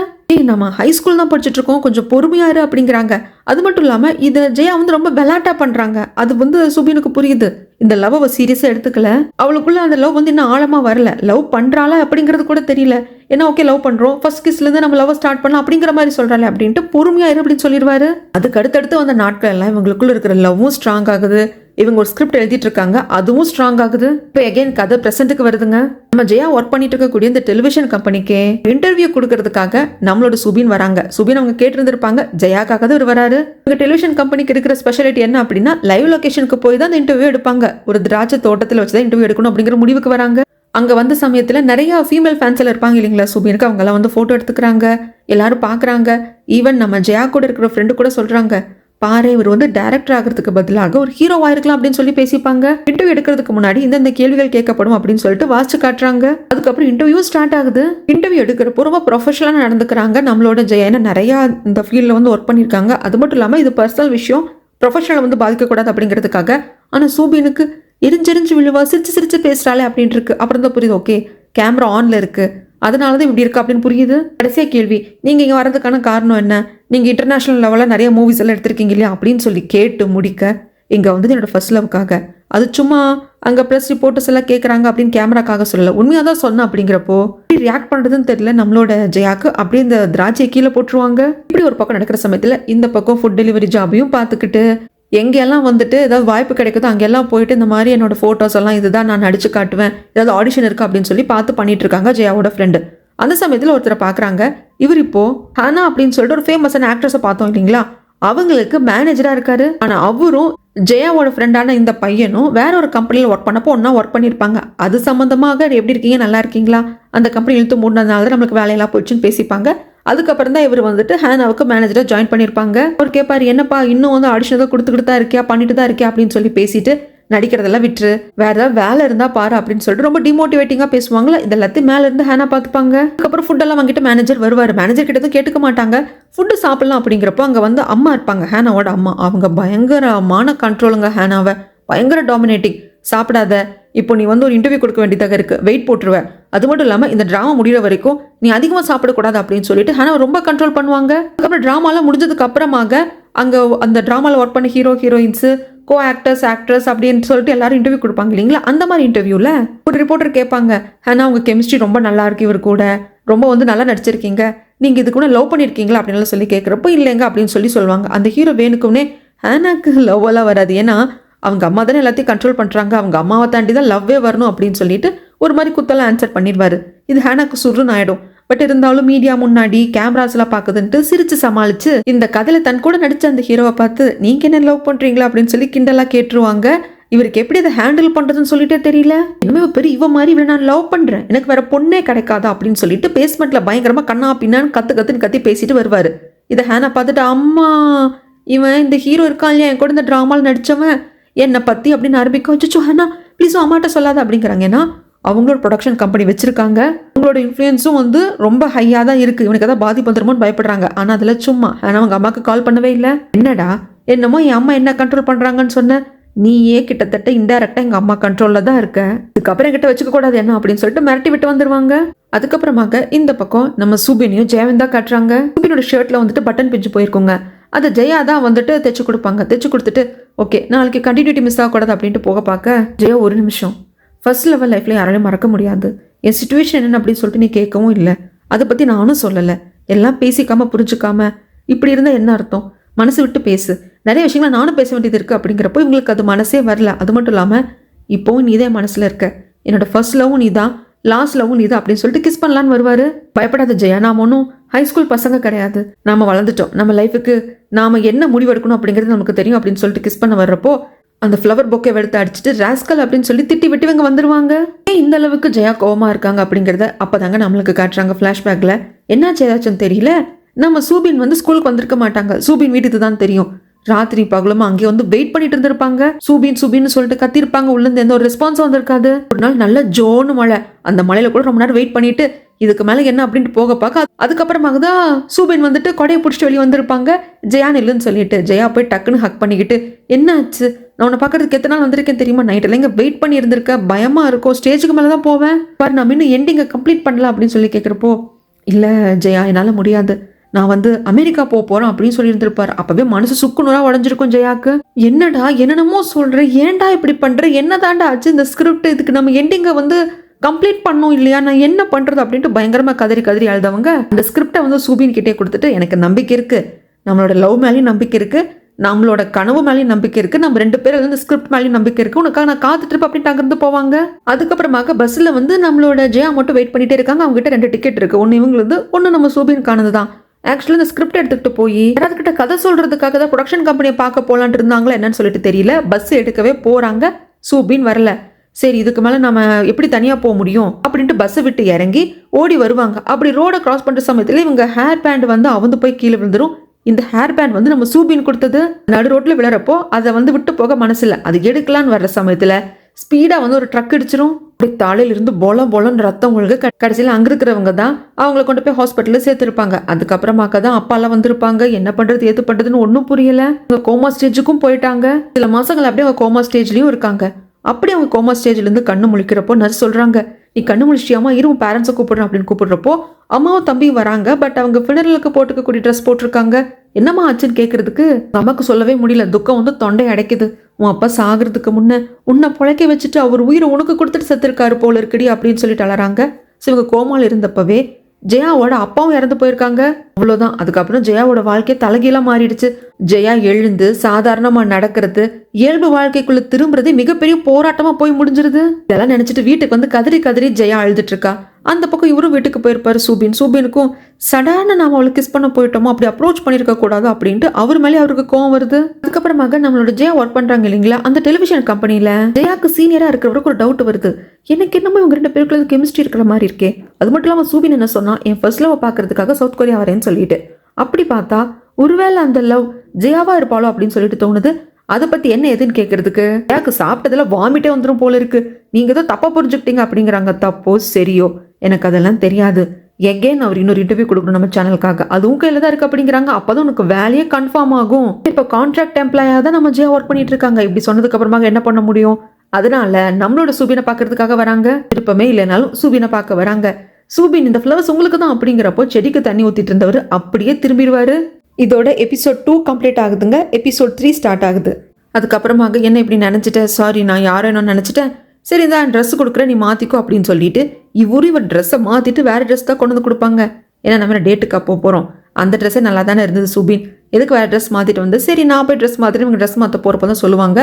நம்ம ஹை ஸ்கூல் தான் படிச்சுட்டு இருக்கோம், கொஞ்சம் பொறுமையாரு அப்படிங்கிறாங்க. அது மட்டும் இல்லாமல் இதை ஜெயா வந்து ரொம்ப பெலாட்டா பண்ணுறாங்க. அது வந்து சூபினுக்கு புரியுது, இந்த லவ்வை சீரியஸாக எடுத்துக்கல, அவளுக்குள்ள அந்த லவ் வந்து இன்னும் ஆழமாக வரல, லவ் பண்ணுறாளா அப்படிங்கிறது கூட தெரியல. ஏன்னா ஓகே லவ் பண்ணுறோம், ஃபர்ஸ்ட் கிஸ்லேருந்து நம்ம லவ் ஸ்டார்ட் பண்ணலாம் அப்படிங்கிற மாதிரி சொல்கிறாள் அப்படின்ட்டு பொறுமையாயிரு அப்படின்னு சொல்லிடுவாரு. அதுக்கு அடுத்தடுத்து வந்த நாட்கள் எல்லாம் இவங்களுக்குள்ள இருக்கிற லவ்வும் ஸ்ட்ராங் ஆகுது. இவங்க ஒரு ஸ்கிரிப்ட் எழுதிட்டு இருக்காங்க, அதுவும் ஸ்ட்ராங் ஆகுது. இப்போ எகைன் கதை பிரசன்ட்டுக்கு வருதுங்க. நம்ம ஜெயா ஒர்க் பண்ணிட்டு இருக்கக்கூடிய இந்த டெலிவிஷன் கம்பெனிக்கு இன்டர்வியூ கொடுக்கறதுக்காக நம்மளோட சுபின் வராங்க. சுபின் அவங்க கேட்டிருந்திருப்பாங்க, ஜெயாக்காக தான் இவர் வராரு. இவங்க டெலிவிஷன் கம்பெனிக்கு இருக்கிற ஸ்பெஷாலிட்டி என்ன அப்படின்னா லைவ் லொகேஷனுக்கு போய் தான் இந்த இன்டர்வியூ எடுப்பாங்க. ஒரு திராட்சை தோட்டத்தில் வச்சு தான் இன்டர்வியூ எடுக்கணும் அப்படிங்கிற முடிவுக்கு வராங்க. அங்கே வந்த சமயத்தில் நிறைய ஃபீமேல் ஃபேன்ஸ் எல்லாம் இருப்பாங்க இல்லைங்களா சுபினுக்கு, அவங்கெல்லாம் வந்து ஃபோட்டோ எடுத்துக்கிறாங்க, எல்லாரும் பார்க்குறாங்க. ஈவன் நம்ம ஜெயா கூட இருக்கிற ஃப்ரெண்டு கூட சொல்கிறாங்க, பாரு இவர் வந்து டைரக்டர் ஆகிறதுக்கு பதிலாக ஒரு ஹீரோவா இருக்கலாம் அப்படின்னு சொல்லி பேசிப்பாங்க. இன்டர்வியூ எடுக்கிறதுக்கு முன்னாடி இந்த கேள்விகள் கேட்கப்படும் அப்படின்னு சொல்லிட்டு வாசிச்சு காட்டுறாங்க. அதுக்கப்புறம் இன்டர்வியூ ஸ்டார்ட் ஆகுது. இன்டர்வியூ எடுக்கிறப்போ ரொம்ப ப்ரொஃபஷனலாக நடந்துக்கிறாங்க நம்மளோட ஜெயா. நிறையா இந்த ஃபீல்டில் வந்து ஒர்க் பண்ணியிருக்காங்க. அது மட்டும் இல்லாமல் இது பர்சனல் விஷயம், ப்ரொஃபஷனலை வந்து பாதிக்கக்கூடாது அப்படிங்கிறதுக்காக. ஆனால் சூபினுக்கு எரிஞ்செரிஞ்சு விழுவா, சிரிச்சு சிரிச்சு பேசுகிறாளே அப்படின்ட்டு இருக்கு. அப்புறம் தான் புரியுது, ஓகே கேமரா ஆன்ல இருக்கு, அதனால தான் இப்படி இருக்கு அப்படின்னு புரியுது. கடைசியாக கேள்வி, நீங்கள் இங்கே வரதுக்கான காரணம் என்ன, நீங்கள் இன்டர்நேஷ்னல் லெவலில் நிறைய மூவிஸ் எல்லாம் எடுத்திருக்கீங்க இல்லையா அப்படின்னு சொல்லி கேட்டு முடிக்க, இங்கே வந்து என்னோட ஃபர்ஸ்ட் லவ்க்காக, அது சும்மா அங்கே ப்ரெஸ் ரிப்போர்ட்டர்ஸ் எல்லாம் கேட்குறாங்க அப்படின்னு கேமராக்காக சொல்லலை, உண்மையாக தான் சொன்னேன் அப்படிங்கிறப்போ இப்படி ரியாக்ட் பண்ணுறதுன்னு தெரியல நம்மளோட ஜெயாக்கு. அப்படியே இந்த திராட்சையை கீழே போட்டுருவாங்க. இப்படி ஒரு பக்கம் நடக்கிற சமயத்தில் இந்த பக்கம் ஃபுட் டெலிவரி ஜாபையும் பார்த்துக்கிட்டு எங்கெல்லாம் வந்துட்டு ஏதாவது வாய்ப்பு கிடைக்குதோ அங்கெல்லாம் போயிட்டு இந்த மாதிரி என்னோட ஃபோட்டோஸ் எல்லாம் இதுதான் நான் நடிச்சு காட்டுவேன், ஏதாவது ஆடிஷன் இருக்கு அப்படின்னு சொல்லி பார்த்து பண்ணிட்டு இருக்காங்க ஜெயாவோட ஃப்ரெண்டு. அந்த சமயத்தில் ஒருத்தரை பார்க்குறாங்க. இவர் இப்போ ஹானா அப்படின்னு சொல்லிட்டு ஒரு ஃபேமஸான ஆக்ட்ரஸை பார்த்தோம் இல்லைங்களா, அவங்களுக்கு மேனேஜராக இருக்காரு. ஆனால் அவரும் ஜெயாவோட ஃப்ரெண்டான இந்த பையனும் வேற ஒரு கம்பெனியில் ஒர்க் பண்ணப்போ ஒன்றா ஒர்க் பண்ணியிருப்பாங்க. அது சம்மந்தமாக எப்படி இருக்கீங்க, நல்லா இருக்கீங்களா, அந்த கம்பெனி இழுத்து மூடினதுனால தான் நம்மளுக்கு வேலையெல்லாம் போயிடுச்சுன்னு பேசிப்பாங்க. அதுக்கப்புறம் தான் இவர் வந்துட்டு ஹேனாவுக்கு மேனேஜராக ஜாயின் பண்ணியிருப்பாங்க. அவர் கேட்பாரு, என்னப்பா இன்னும் வந்து ஆடிஷன் தான் கொடுத்துக்கிட்டு தான் இருக்கியா, பண்ணிட்டு தான் இருக்கியா அப்படின்னு சொல்லி பேசிட்டு, நடிக்கிறதெல்லாம் விட்டுரு, வேற ஏதாவது வேலை இருந்தால் பாரு அப்படின்னு சொல்லிட்டு ரொம்ப டிமோட்டிவேட்டிங்காக பேசுவாங்களா. இது எல்லாத்தையும் மேலே இருந்து ஹேனா பார்த்துப்பாங்க. அதுக்கப்புறம் ஃபுட்டெல்லாம் வாங்கிட்டு மேனேஜர் வருவார். மேனேஜர் கிட்ட கேட்டுக்க மாட்டாங்க, ஃபுட்டு சாப்பிடலாம் அப்படிங்கிறப்போ அங்கே வந்து அம்மா இருப்பாங்க, ஹேனாவோட அம்மா. அவங்க பயங்கரமான கண்ட்ரோலுங்க, ஹேனாவை பயங்கர டாமினேட்டிங். சாப்பிடாத, இப்போ நீ வந்து ஒரு இன்டர்வியூ கொடுக்க வேண்டியதாக இருக்குது, வெயிட் போட்டுருவேன், அது மட்டும் இல்லாமல் இந்த ட்ராமா முடிகிற வரைக்கும் நீ அதிகமாக சாப்பிடக்கூடாது அப்படின்னு சொல்லிட்டு ஹேனாவை ரொம்ப கண்ட்ரோல் பண்ணுவாங்க. அதுக்கப்புறம் ட்ராமாலாம் முடிஞ்சதுக்கு அப்புறமாக அங்கே அந்த ட்ராமாவில் ஒர்க் பண்ண ஹீரோயின்ஸு, கோ ஆக்டர்ஸ் அப்படின்னு சொல்லிட்டு எல்லாரும் இன்டர்வியூ கொடுப்பாங்க இல்லைங்களா. அந்த மாதிரி இன்டர்வியூவில் ஒரு ரிப்போர்ட்டர் கேட்பாங்க, ஹேனா உங்கள் கெமிஸ்ட்ரி ரொம்ப நல்லா இருக்கு, இவர் கூட ரொம்ப வந்து நல்லா நடிச்சிருக்கீங்க, நீங்கள் இது கூட லவ் பண்ணியிருக்கீங்களா அப்படின்னு சொல்லி கேட்குறப்போ இல்லைங்க அப்படின்னு சொல்லி சொல்லுவாங்க. அந்த ஹீரோ வேணுக்குன்னே ஹேனாக்கு லவ்வெல்லாம் வராது. ஏன்னா அவங்க அம்மா தானே எல்லாத்தையும் கண்ட்ரோல் பண்ணுறாங்க, அவங்க அம்மாவை தாண்டி தான் லவ்வே வரணும் அப்படின்னு சொல்லிட்டு ஒரு மாதிரி குத்தெல்லாம் ஆன்சர் பண்ணிடுவார். இது ஹேனாக்கு சுருன்னு ஆகிடும். பட் இருந்தாலும் மீடியா முன்னாடி கேமராஸ்லாம் பார்க்குதுன்ட்டு சிரிச்சு சமாளித்து இந்த கதையில் தன் கூட நடித்த அந்த ஹீரோவை பார்த்து நீங்கள் என்ன லவ் பண்ணுறீங்களா அப்படின்னு சொல்லி கிண்டலாக கேட்டுருவாங்க. இவருக்கு எப்படி அதை ஹேண்டில் பண்ணுறதுன்னு சொல்லிட்டே தெரியல. இனிமே பெரிய இவ மாதிரி இவரை நான் லவ் பண்ணுறேன், எனக்கு வேற பொண்ணே கிடைக்காதா அப்படின்னு சொல்லிட்டு பேஸ்மெண்ட்டில் பயங்கரமாக கண்ணா பின்னான்னு கற்றுன்னு கத்தி பேசிட்டு வருவார். இதை ஹேனா பார்த்துட்டு அம்மா இவன் இந்த ஹீரோ இருக்கான் இல்லையா என் கூட இந்த ட்ராமாவில் நடித்தவன் என்னை பற்றி அப்படின்னு ஆரம்பிக்க வச்சு ஹேனா ப்ளீஸும் அம்மாட்ட சொல்லாத அப்படிங்கிறாங்க. ஏன்னா அவங்களோட ப்ரொடக்ஷன் கம்பெனி வச்சுருக்காங்க, அவங்களோட இன்ஃப்ளூயன்ஸும் வந்து ரொம்ப ஹையாக தான் இருக்குது, இவனுக்கு எதாவது பாதிப்பு வந்துருமோன்னு பயப்படுறாங்க. ஆனால் அதில் சும்மா ஆனால் அவங்க அம்மாவுக்கு கால் பண்ணவே இல்லை. என்னடா என்னமோ என் அம்மா என்ன கண்ட்ரோல் பண்ணுறாங்கன்னு சொன்ன, நீயே கிட்டத்தட்ட இன்டெரக்டாக எங்கள் அம்மா கண்ட்ரோலில் தான் இருக்க, இதுக்கப்புறம் என்கிட்ட வச்சுக்க கூடாது என்ன அப்படின்னு சொல்லிட்டு மிரட்டி விட்டு வந்துருவாங்க. அதுக்கப்புறமாக இந்த பக்கம் நம்ம சூபினையும் ஜெயாவும் தான் காட்டுறாங்க. சூபினோட ஷர்ட்டில் வந்துட்டு பட்டன் பிஞ்சு போயிருக்கோங்க. அதை ஜெயா தான் வந்துட்டு தைச்சு கொடுப்பாங்க. தைச்சு கொடுத்துட்டு ஓகே நாளைக்கு கண்டினியூட்டி மிஸ் ஆகக்கூடாது அப்படின்ட்டு போக பார்க்க ஜெயா ஒரு நிமிஷம், ஃபர்ஸ்ட் லெவல் லைஃப்பில் யாராலையும் மறக்க முடியாது, என் சுச்சுவேஷன் என்னென்னு அப்படின்னு சொல்லிட்டு நீ கேட்கவும் இல்லை, அதை பற்றி நானும் சொல்லலை, எல்லாம் பேசிக்காமல் புரிஞ்சுக்காம இப்படி இருந்தால் என்ன அர்த்தம், மனசு விட்டு பேசு, நிறைய விஷயங்களை நானும் பேச வேண்டியது இருக்குது அப்படிங்கிறப்போ இவங்களுக்கு அது மனசே வரல. அது மட்டும் இல்லாமல் இப்போவும் நீ தான் மனசில் இருக்க, என்னோட ஃபர்ஸ்ட் லவ்வும் நீ தான் லாஸ்ட் லவ்வும் நீ தான் அப்படின்னு சொல்லிட்டு கிஸ் பண்ணலான்னு வருவார். பயப்படாத ஜெயா, நாம் ஒன்றும் ஹைஸ்கூல் பசங்க கிடையாது, நாம் வளர்ந்துட்டோம், நம்ம லைஃபுக்கு நாம் என்ன முடிவெடுக்கணும் அப்படிங்கிறது நமக்கு தெரியும் அப்படின்னு சொல்லிட்டு கிஸ் பண்ண வர்றப்போ அந்த ஃப்ளவர் பொக்கை எடுத்து அடிச்சுட்டு ராஸ்கல் அப்படின்னு சொல்லி திட்டி விட்டு இவங்க வந்துருவாங்க. இந்த அளவுக்கு ஜெயா கோவமா இருக்காங்க அப்படிங்கிறத அப்பதாங்க நம்மளுக்கு காட்டுறாங்க ஃப்ளாஷ்பேக்ல. என்னாச்சு ஏதாச்சும் தெரியல, நம்ம சூபின் வந்து ஸ்கூலுக்கு வந்திருக்க மாட்டாங்க, சூபின் வீட்டுக்கு தான் தெரியும். ராத்திரி பகலுமா அங்கே வந்து வெயிட் பண்ணிட்டு இருந்திருப்பாங்க. சூபின்னு சொல்லிட்டு கத்திருப்பாங்க, உள்ள இருந்து எந்த ஒரு ரெஸ்பான்ஸும் வந்திருக்காது. ஒரு நாள் நல்ல ஜோனு மழை, அந்த மழையில கூட ரொம்ப நேரம் வெயிட் பண்ணிட்டு இதுக்கு மேலே என்ன அப்படின்ட்டு போக பார்க்க அதுக்கப்புறமாக தான் சூபின் வந்துட்டு கொடையை பிடிச்சிட்டு வெளியே வந்திருப்பாங்க. ஜெயா இல்லைன்னு சொல்லிட்டு ஜெயா போய் டக்குன்னு ஹக் பண்ணிக்கிட்டு என்ன ஆச்சு, நான் உன்னை பார்க்கறதுக்கு எத்தனை நாள் வந்திருக்கேன் தெரியுமா, நைட்டெல்லாம் இங்கே வெயிட் பண்ணி இருந்திருக்கேன், பயமா இருக்கும், ஸ்டேஜுக்கு மேலே தான் போவேன் பாரு, நான் இன்னும் எண்டிங்கை கம்ப்ளீட் பண்ணல அப்படின்னு சொல்லி கேட்குறப்போ இல்லை ஜெயா என்னால் முடியாது, நான் வந்து அமெரிக்கா போகிறேன் அப்படின்னு சொல்லி இருந்திருப்பாரு. அப்பவே மனசு சுக்குநூறா உடஞ்சிருக்கும் ஜெயாக்கு. என்னடா என்னென்னமோ சொல்ற, ஏன்டா இப்படி பண்ற, என்னதாண்டா ஆச்சு இந்த ஸ்கிரிப்ட், இதுக்கு நம்ம எண்டிங்கை வந்து கம்ப்ளீட் பண்ணோம் இல்லையா, நான் என்ன பண்றது அப்படின்ட்டு பயங்கரமா கதறி அழுதவங்க அந்த ஸ்கிரிப்டை வந்து சூபின் கிட்டே கொடுத்துட்டு எனக்கு நம்பிக்கை இருக்கு, நம்மளோட லவ் மேலேயும் நம்பிக்கை இருக்கு, நம்மளோட கனவு மேலேயும் நம்பிக்கை இருக்கு, நம்ம 2 பேரும் வந்து ஸ்கிரிப்ட் மேலேயும் நம்பிக்கை இருக்கு, உனக்காக நான் காத்துட்டு இருப்பேன் அப்படின்ட்டு அங்கிருந்து போவாங்க. அதுக்கப்புறமாக பஸ்ல வந்து நம்மளோட ஜெயா மட்டும் வெயிட் பண்ணிட்டே இருக்காங்க. அவங்க கிட்ட 2 டிக்கெட் இருக்கு, ஒன்னு இவங்களுக்கு ஒன்னு நம்ம சூபினுக்கானது தான். ஆக்சுவலி இந்த ஸ்கிரிப்ட் எடுத்துக்கிட்டு போய் யாராவது கிட்ட கதை சொல்றதுக்காக தான் ப்ரொடக்ஷன் கம்பெனியை பார்க்க போலான்ட்டு இருந்தாங்களா என்னன்னு சொல்லிட்டு தெரியல. பஸ் எடுக்கவே போறாங்க, சூபின் வரல. சரி இதுக்கு மேலே நம்ம எப்படி தனியாக போக முடியும் அப்படின்ட்டு பஸ்ஸை விட்டு இறங்கி ஓடி வருவாங்க. அப்படி ரோடை கிராஸ் பண்ணுற சமயத்தில் இவங்க ஹேர் பேண்ட் வந்து அவந்து போய் கீழே விழுந்துடும். இந்த ஹேர் பேண்ட் வந்து நம்ம சூபின் கொடுத்தது. நடு ரோட்டில் விழறப்போ அதை வந்து விட்டு போக மனசில்லை, அது எடுக்கலான்னு வர்ற சமயத்தில் ஸ்பீடாக வந்து ஒரு ட்ரக் அடிச்சிரும். அப்படி தாளையில இருந்து பொலன்னு ரத்தம் ஒழுக கடைசியில் அங்கே இருக்கிறவங்க தான் அவங்கள கொண்டு போய் ஹாஸ்பிட்டலில் சேர்த்துருப்பாங்க. அதுக்கப்புறமாக்க தான் அப்பாலாம் வந்திருப்பாங்க. என்ன பண்ணுறது ஏது பண்ணுறதுன்னு ஒன்றும் புரியல. அவங்க கோமா ஸ்டேஜுக்கும் போயிட்டாங்க. சில மாதங்கள் அப்படியே அவங்க கோமா ஸ்டேஜ்லையும் இருக்காங்க. அப்படி அவங்க கோமா ஸ்டேஜ்லேருந்து கண்ணு முழிக்கிறப்போ நர்ஸ் சொல்கிறாங்க, நீ கண்ணு முழிச்சியாமா இரும் பேரண்ட்ஸை கூப்பிடுறேன் அப்படின்னு கூப்பிடுறப்போ அம்மாவும் தம்பியும் வராங்க. பட் அவங்க ஃபினரலுக்கு போட்டுக்கக்கூடிய ட்ரெஸ் போட்டிருக்காங்க. என்னம்மா ஆச்சுன்னு கேட்கறதுக்கு நமக்கு சொல்லவே முடியல, துக்கம் வந்து தொண்டை அடைக்குது, உன் அப்பா சாகிறதுக்கு முன்ன உன்னை புழைக்க வச்சுட்டு அவர் உயிரை உனக்கு கொடுத்துட்டு செத்துருக்காரு போல இருக்குடி அப்படின்னு சொல்லிட்டு அலறாங்க. ஸோ இவங்க கோமாவில் இருந்தப்பவே ஜெயாவோட அப்பாவும் இறந்து போயிருக்காங்க. அவ்வளோதான். அதுக்கப்புறம் ஜெயாவோட வாழ்க்கை தலைகீழா மாறிடுச்சு. ஜெயா எழுந்து சாதாரணமா நடக்கிறது, இயல்பு வாழ்க்கைக்குள்ள திரும்புறதே மிகப்பெரிய போராட்டமா போய் முடிஞ்சிருது. இதெல்லாம் நினைச்சிட்டு வீட்டுக்கு வந்து கதறி ஜெயா அழுதுட்டு இருக்கா. அந்த பக்கம் இவரும் வீட்டுக்கு போயிருப்பாரு சூபினுக்கும் சடான நாம அவளை கிஸ் பண்ண போயிட்டோமோ, அப்படி அப்ரோச் பண்ணிருக்க கூடாது அப்படின்ட்டு அவர் மேலே அவருக்கு கோவம் வருது. அதுக்கப்புறமாக நம்மளோட ஜெயா ஒர்க் பண்றாங்க இல்லைங்களா அந்த டெலிவிஷன் கம்பெனில ஜெயாக்கு சீனியரா இருக்கிறவருக்கு ஒரு டவுட் வருது, எனக்கு என்னமோ இவங்க 2 பேருக்குள்ள கெமிஸ்ட்ரி இருக்கிற மாதிரி இருக்கே. அது மட்டும் இல்லாம சூபின் என்ன சொன்னா, என் ஃபர்ஸ்ட் லவ் பாக்குறதுக்காக சவுத் கொரியா வரேன்னு சொல்லிட்டு, அப்படி பார்த்தா ஒருவேளை அந்த லவ் ஜெயாவா இருப்பாளோ அப்படின்னு சொல்லிட்டு தோணுது. அதை பத்தி என்ன எதுன்னு கேட்கறதுக்கு ஜெயாக்கு சாப்பிட்டதுல வாமிட்டே வந்துடும் போல இருக்கு, நீங்க ஏதோ தப்பா புரிஞ்சுக்கிட்டீங்க அப்படிங்கிறாங்க. தப்போ சரியோ எனக்கு அதெல்லாம் தெரியாது, எகேன் அவர் இன்னொரு இன்டர்வியூ கொடுக்கணும் நம்ம சேனலுக்காக, அதுவும் கையில தான் இருக்கு அப்படிங்கிறாங்க. அப்பதான் உனக்கு வேலையே கன்ஃபார்ம் ஆகும். இப்ப கான்ட்ராக்ட் எம்ப்ளாயா தான் நம்ம ஜெயா ஒர்க் பண்ணிட்டு இருக்காங்க. இப்படி சொன்னதுக்கு அப்புறமாக என்ன பண்ண முடியும்? அதனால நம்மளோட சூபினை பாக்குறதுக்காக வராங்க. விருப்பமே இல்லைனாலும் சூபினை பார்க்க வராங்க. சூபின் இந்த ஃப்ளவர்ஸ் உங்களுக்கு தான் அப்படிங்கிறப்போ செடிக்கு தண்ணி ஊத்திட்டு இருந்தவர் அப்படியே திரும்பிடுவாரு. இதோட எபிசோட் 2 கம்ப்ளீட் ஆகுதுங்க. எபிசோட் 3 ஸ்டார்ட் ஆகுது. அதுக்கப்புறமாக என்ன இப்படி நினைச்சிட்டேன், சாரி நான் யாரோ என்ன நினைச்சிட்டேன், சரி தான் ட்ரெஸ் கொடுக்குறேன் நீ மாத்திக்கோ அப்படின்னு சொல்லிட்டு இவர் ட்ரெஸ்ஸை மாத்திட்டு வேற ட்ரெஸ் தான் கொண்டு வந்து கொடுப்பாங்க. ஏன்னா நம்ம டேட்டுக்கு போக போறோம். அந்த ட்ரெஸ்ஸே நல்லா தானே இருந்தது சுபின், எதுக்கு வேறு ட்ரெஸ் மாற்றிட்டு வந்து, சரி நான் போய் ட்ரெஸ் மாற்றிட்டு இவங்க ட்ரெஸ் மாற்ற போகிறப்ப தான் சொல்லுவாங்க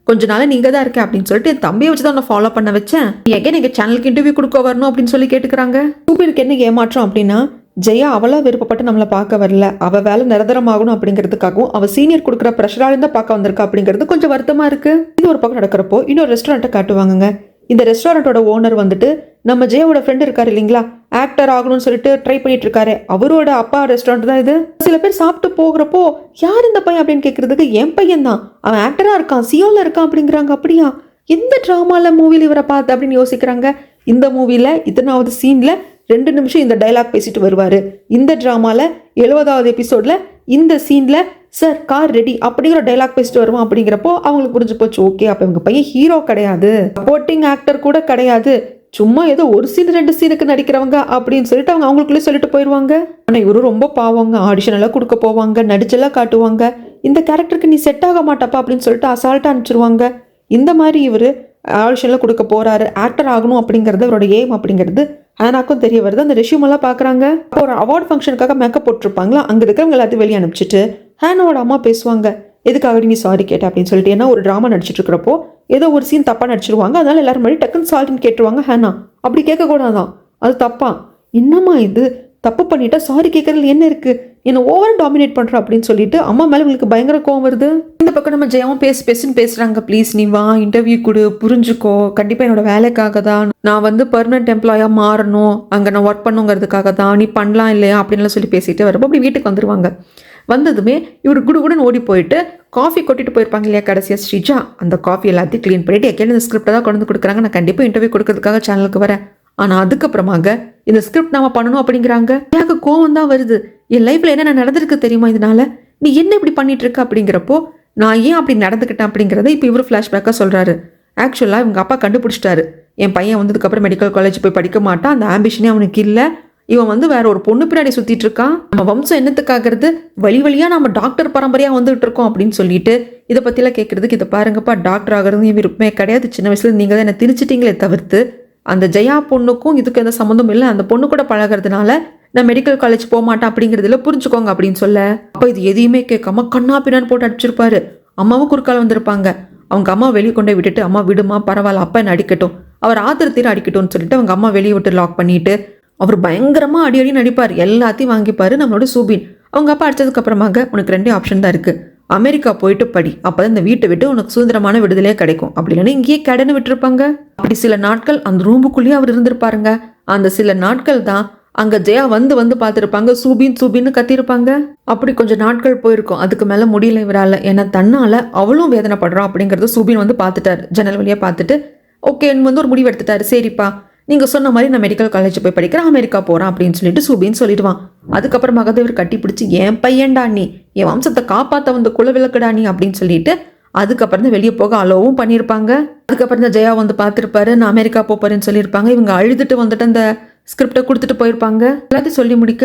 கொஞ்ச நாள் நீங்கள் தான் இருக்கேன் அப்படின்னு சொல்லிட்டு என் தம்பியை வச்சு தான் நான் ஃபாலோ பண்ண வச்சேன், எங்கே எங்கள் சேனலுக்கு இன்டர்வியூ கொடுக்க வரணும் அப்படின்னு சொல்லி கேட்டுக்கிறாங்க. சுபினுக்கு என்ன ஏமாற்றம் அப்படின்னா, ஜெயா அவளா விருப்பப்பட்டு நம்மளை பார்க்க வரல, அவள் வேலை நிரந்தரமாகணும் அப்படிங்கிறதுக்காகவும் அவள் சீனியர் கொடுக்குற ப்ரெஷராக இருந்தால் பார்க்க வந்திருக்கா அப்படிங்கிறது கொஞ்சம் வருத்தமாக இருக்குது. இது ஒரு பக்கம் நடக்கிறப்போ இன்னொரு ரெஸ்டாரண்ட்டை காட்டுவாங்க. இந்த ரெஸ்டாரண்ட்டோட ஓனர் வந்துட்டு நம்ம ஜெயாவோட ஃப்ரெண்ட் இருக்காரு இல்லைங்களா, ஆக்டர் ஆகணும்னு சொல்லிட்டு ட்ரை பண்ணிட்டு இருக்காரு, அவரோட அப்பா ரெஸ்டாரண்ட் தான் இது. சில பேர் சாப்பிட்டு போகிறப்போ யார் இந்த பையன் அப்படின்னு கேட்கறதுக்கு என் பையன் தான், அவன் ஆக்டராக இருக்கான், சியோவில் இருக்கான் அப்படிங்கிறாங்க. அப்படியா, எந்த ட்ராமாவில் மூவியில் இவரை பார்த்து அப்படின்னு யோசிக்கிறாங்க. இந்த மூவியில் இத்தனாவது சீனில் 2 நிமிஷம் இந்த டைலாக் பேசிட்டு வருவார். இந்த ட்ராமாவில் 70வது எபிசோடில் இந்த சீனில் சார் கார் ரெடி அப்படிங்கிற டைலாக் பேசிட்டு வருவான். அப்படிங்கிறப்போ அவங்களுக்கு புரிஞ்சு போச்சு, ஓகே அப்போ இவங்க பையன் ஹீரோ கிடையாது, சப்போர்ட்டிங் ஆக்டர் கூட கிடையாது, சும்மா ஏதோ ஒரு சீன் 2 சீனுக்கு நடிக்கிறவங்க அப்படின்னு சொல்லிட்டு அவங்க அவங்களுக்குள்ளே சொல்லிட்டு போயிடுவாங்க. ஆனால் இவரு ரொம்ப பாவங்க, ஆடிஷன் எல்லாம் கொடுக்க போவாங்க, நடிச்செல்லாம் காட்டுவாங்க, இந்த கேரக்டருக்கு நீ செட் ஆக மாட்டப்பா அப்படின்னு சொல்லிட்டு அசால்ட்டாக அனுப்பிச்சிருவாங்க. இந்த மாதிரி இவர் ஆடிஷனில் கொடுக்க போகிறாரு, ஆக்டர் ஆகணும் அப்படிங்கிறது அவரோட எய்ம் அப்படிங்கிறது ஹேனாக்கும் தெரிய வருது. அந்த ரெஷ்யூமெல்லாம் பார்க்குறாங்க. ஒரு அவார்ட் ஃபங்க்ஷனுக்காக மேக்கப் போட்டிருப்பாங்களா, அங்கே இருக்கிறவங்க எல்லாத்தையும் வெளியே அனுப்பிச்சிட்டு ஹேனாவோட அம்மா பேசுவாங்க, எதுக்காக நீ சாரி கேட்ட அப்படின்னு சொல்லிட்டு. ஏன்னா ஒரு ட்ராமா நடிச்சிட்டு இருக்கிறப்போ ஏதோ ஒரு சீன் தப்பாக நடிச்சிருவாங்க, அதனால எல்லாரும் மாதிரி டக்குன்னு சாரின்னு கேட்டுருவாங்க. ஹேனா அப்படி கேட்கக்கூடாதான், அது தப்பா, என்னம்மா இது தப்பு பண்ணிட்டா சாரி கேட்கறதுல என்ன இருக்குது, என்னை ஓவர் டாமினேட் பண்ணுற அப்படின்னு சொல்லிட்டு அம்மா மேலே உங்களுக்கு பயங்கர கோவம் வருது. இந்த பக்கம் நம்ம ஜெயாவும் பேசுன்னு பேசுகிறாங்க, ப்ளீஸ் நீ வா இன்டர்வியூ கொடு, புரிஞ்சுக்கோ, கண்டிப்பாக என்னோட வேலைக்காக தான், நான் வந்து பெர்மனெண்ட் எம்ப்ளாயாக மாறணும், அங்கே நான் ஒர்க் பண்ணுங்கிறதுக்காக தான், நீ பண்ணலாம் இல்லையா அப்படின்லாம் சொல்லி பேசிட்டு வரப்போ அப்படி வீட்டுக்கு வந்துடுவாங்க. வந்ததுமே இவர் குடுகுடுன்னு ஓடி போயிட்டு காஃபி கொட்டிட்டு போயிருப்பாங்க இல்லையா கடைசியாக ஸ்ரீஜா, அந்த காஃபி எல்லாத்தையும் க்ளீன் பண்ணிட்டு எக்கேன் இந்த ஸ்கிரிப்டை தான் கொண்டு வந்து கொடுக்குறாங்க, நான் கண்டிப்பாக இன்டர்வியூ கொடுக்கறதுக்காக சேனலுக்கு வரேன், ஆனால் அதுக்கப்புறமாக இந்த ஸ்கிரிப்ட் நாம பண்ணணும் அப்படிங்கிறாங்க. எனக்கு கோவம் தான் வருது, என் லைஃப்பில் என்ன நடந்திருக்கு தெரியுமா, இதனால நீ என்ன இப்படி பண்ணிட்டு இருக்க அப்படிங்கிறப்போ நான் ஏன் அப்படி நடந்துக்கிட்டேன் அப்படிங்கிறத இப்போ இவர் ஃப்ளாஷ்பேக்காக சொல்கிறாரு. ஆக்சுவலாக இவங்க அப்பா கண்டுபிடிச்சிட்டாரு, என் பையன் வந்ததுக்கப்புறம் மெடிக்கல் காலேஜ் போய் படிக்க மாட்டான், அந்த ஆம்பிஷனே அவனுக்கு இல்லை, இவன் வந்து வேற ஒரு பொண்ணு பின்னாடி சுற்றிட்டு இருக்கான், நம்ம வம்சம் என்னத்துக்காகிறது, வழியாக நம்ம டாக்டர் பரம்பரையாக வந்துட்டு இருக்கோம் அப்படின்னு சொல்லிட்டு இதை பற்றிலாம் கேட்குறதுக்கு, இதை பாருங்கப்பா டாக்டர் ஆகிறது என் விருப்பமே கிடையாது, சின்ன வயசுல நீங்கள் தான் என்ன திணிச்சிட்டிங்களே தவிர்த்து அந்த ஜெயா பொண்ணுக்கும் இதுக்கு எந்த சம்மந்தம் இல்லை, அந்த பொண்ணு கூட பழகிறதுனால நான் மெடிக்கல் காலேஜ் போக மாட்டேன் அப்படிங்கிறதுல புரிஞ்சுக்கோங்க அப்படின்னு சொல்ல, அப்போ இது எதையுமே கேட்காம கண்ணா பின்னான்னு போட்டு அடிச்சிருப்பாரு. அம்மாவும் குறுக்கால வந்திருப்பாங்க, அவங்க அம்மா வெளியே கொண்டு விட்டுட்டு, அம்மா விடுமா பரவாயில்ல அப்பா என்ன அடிக்கட்டும், அவர் ஆத்திரத்தீர அடிக்கட்டும்னு சொல்லிட்டு அவங்க அம்மா வெளியே விட்டு லாக் பண்ணிட்டு அவர் பயங்கரமாக அடி நடிப்பார், எல்லாத்தையும் வாங்கிப்பார் நம்மளோட சூபின். அவங்க அப்பா அடிச்சதுக்கு அப்புறமாக உனக்கு 2 ஆப்ஷன் தான் இருக்குது, அமெரிக்கா போயிட்டு படி, அப்போ தான் இந்த வீட்டை விட்டு உனக்கு சுதந்திரமான விடுதலையே கிடைக்கும், அப்படி இல்லைன்னா இங்கேயே கடன்னு விட்டுருப்பாங்க. அப்படி சில நாட்கள் அந்த ரூமுக்குள்ளேயே அவர் இருந்திருப்பாருங்க. அந்த சில நாட்கள் தான் அங்கே ஜெயா வந்து பார்த்துருப்பாங்க, சூபின்னு கத்திருப்பாங்க. அப்படி கொஞ்சம் நாட்கள் போயிருக்கும், அதுக்கு மேலே முடியல இவரால், ஏன்னா தன்னால் அவளும் வேதனைப்படுறோம் அப்படிங்கிறத சூபின் வந்து பார்த்துட்டாரு, ஜன்னல் வழியாக பார்த்துட்டு ஓகே வந்து ஒரு முடிவு எடுத்துட்டாரு, சரிப்பா நீங்கள் சொன்ன மாதிரி நான் மெடிக்கல் காலேஜ் போய் படிக்கிறேன், அமெரிக்கா போகிறேன் அப்படின்னு சொல்லிட்டு சூபின்னு சொல்லிடுவான். அதுக்கப்புறமாக இவர் கட்டி பிடிச்சி என் பையன்டா நீ, என் வம்சத்தை காப்பாற்ற வந்து குல விளக்குடா நீ அப்படின்னு சொல்லிட்டு அதுக்கப்புறம் தான் வெளியே போக அலோவும் பண்ணியிருப்பாங்க. அதுக்கப்புறம் தான் ஜெயா வந்து பார்த்துருப்பாரு, நான் அமெரிக்கா போகிறேன்னு சொல்லியிருப்பாங்க. இவங்க அழுதுட்டு வந்துட்டு அந்த ஸ்கிரிப்டை கொடுத்துட்டு போயிருப்பாங்க. எல்லாத்தையும் சொல்லி முடிக்க,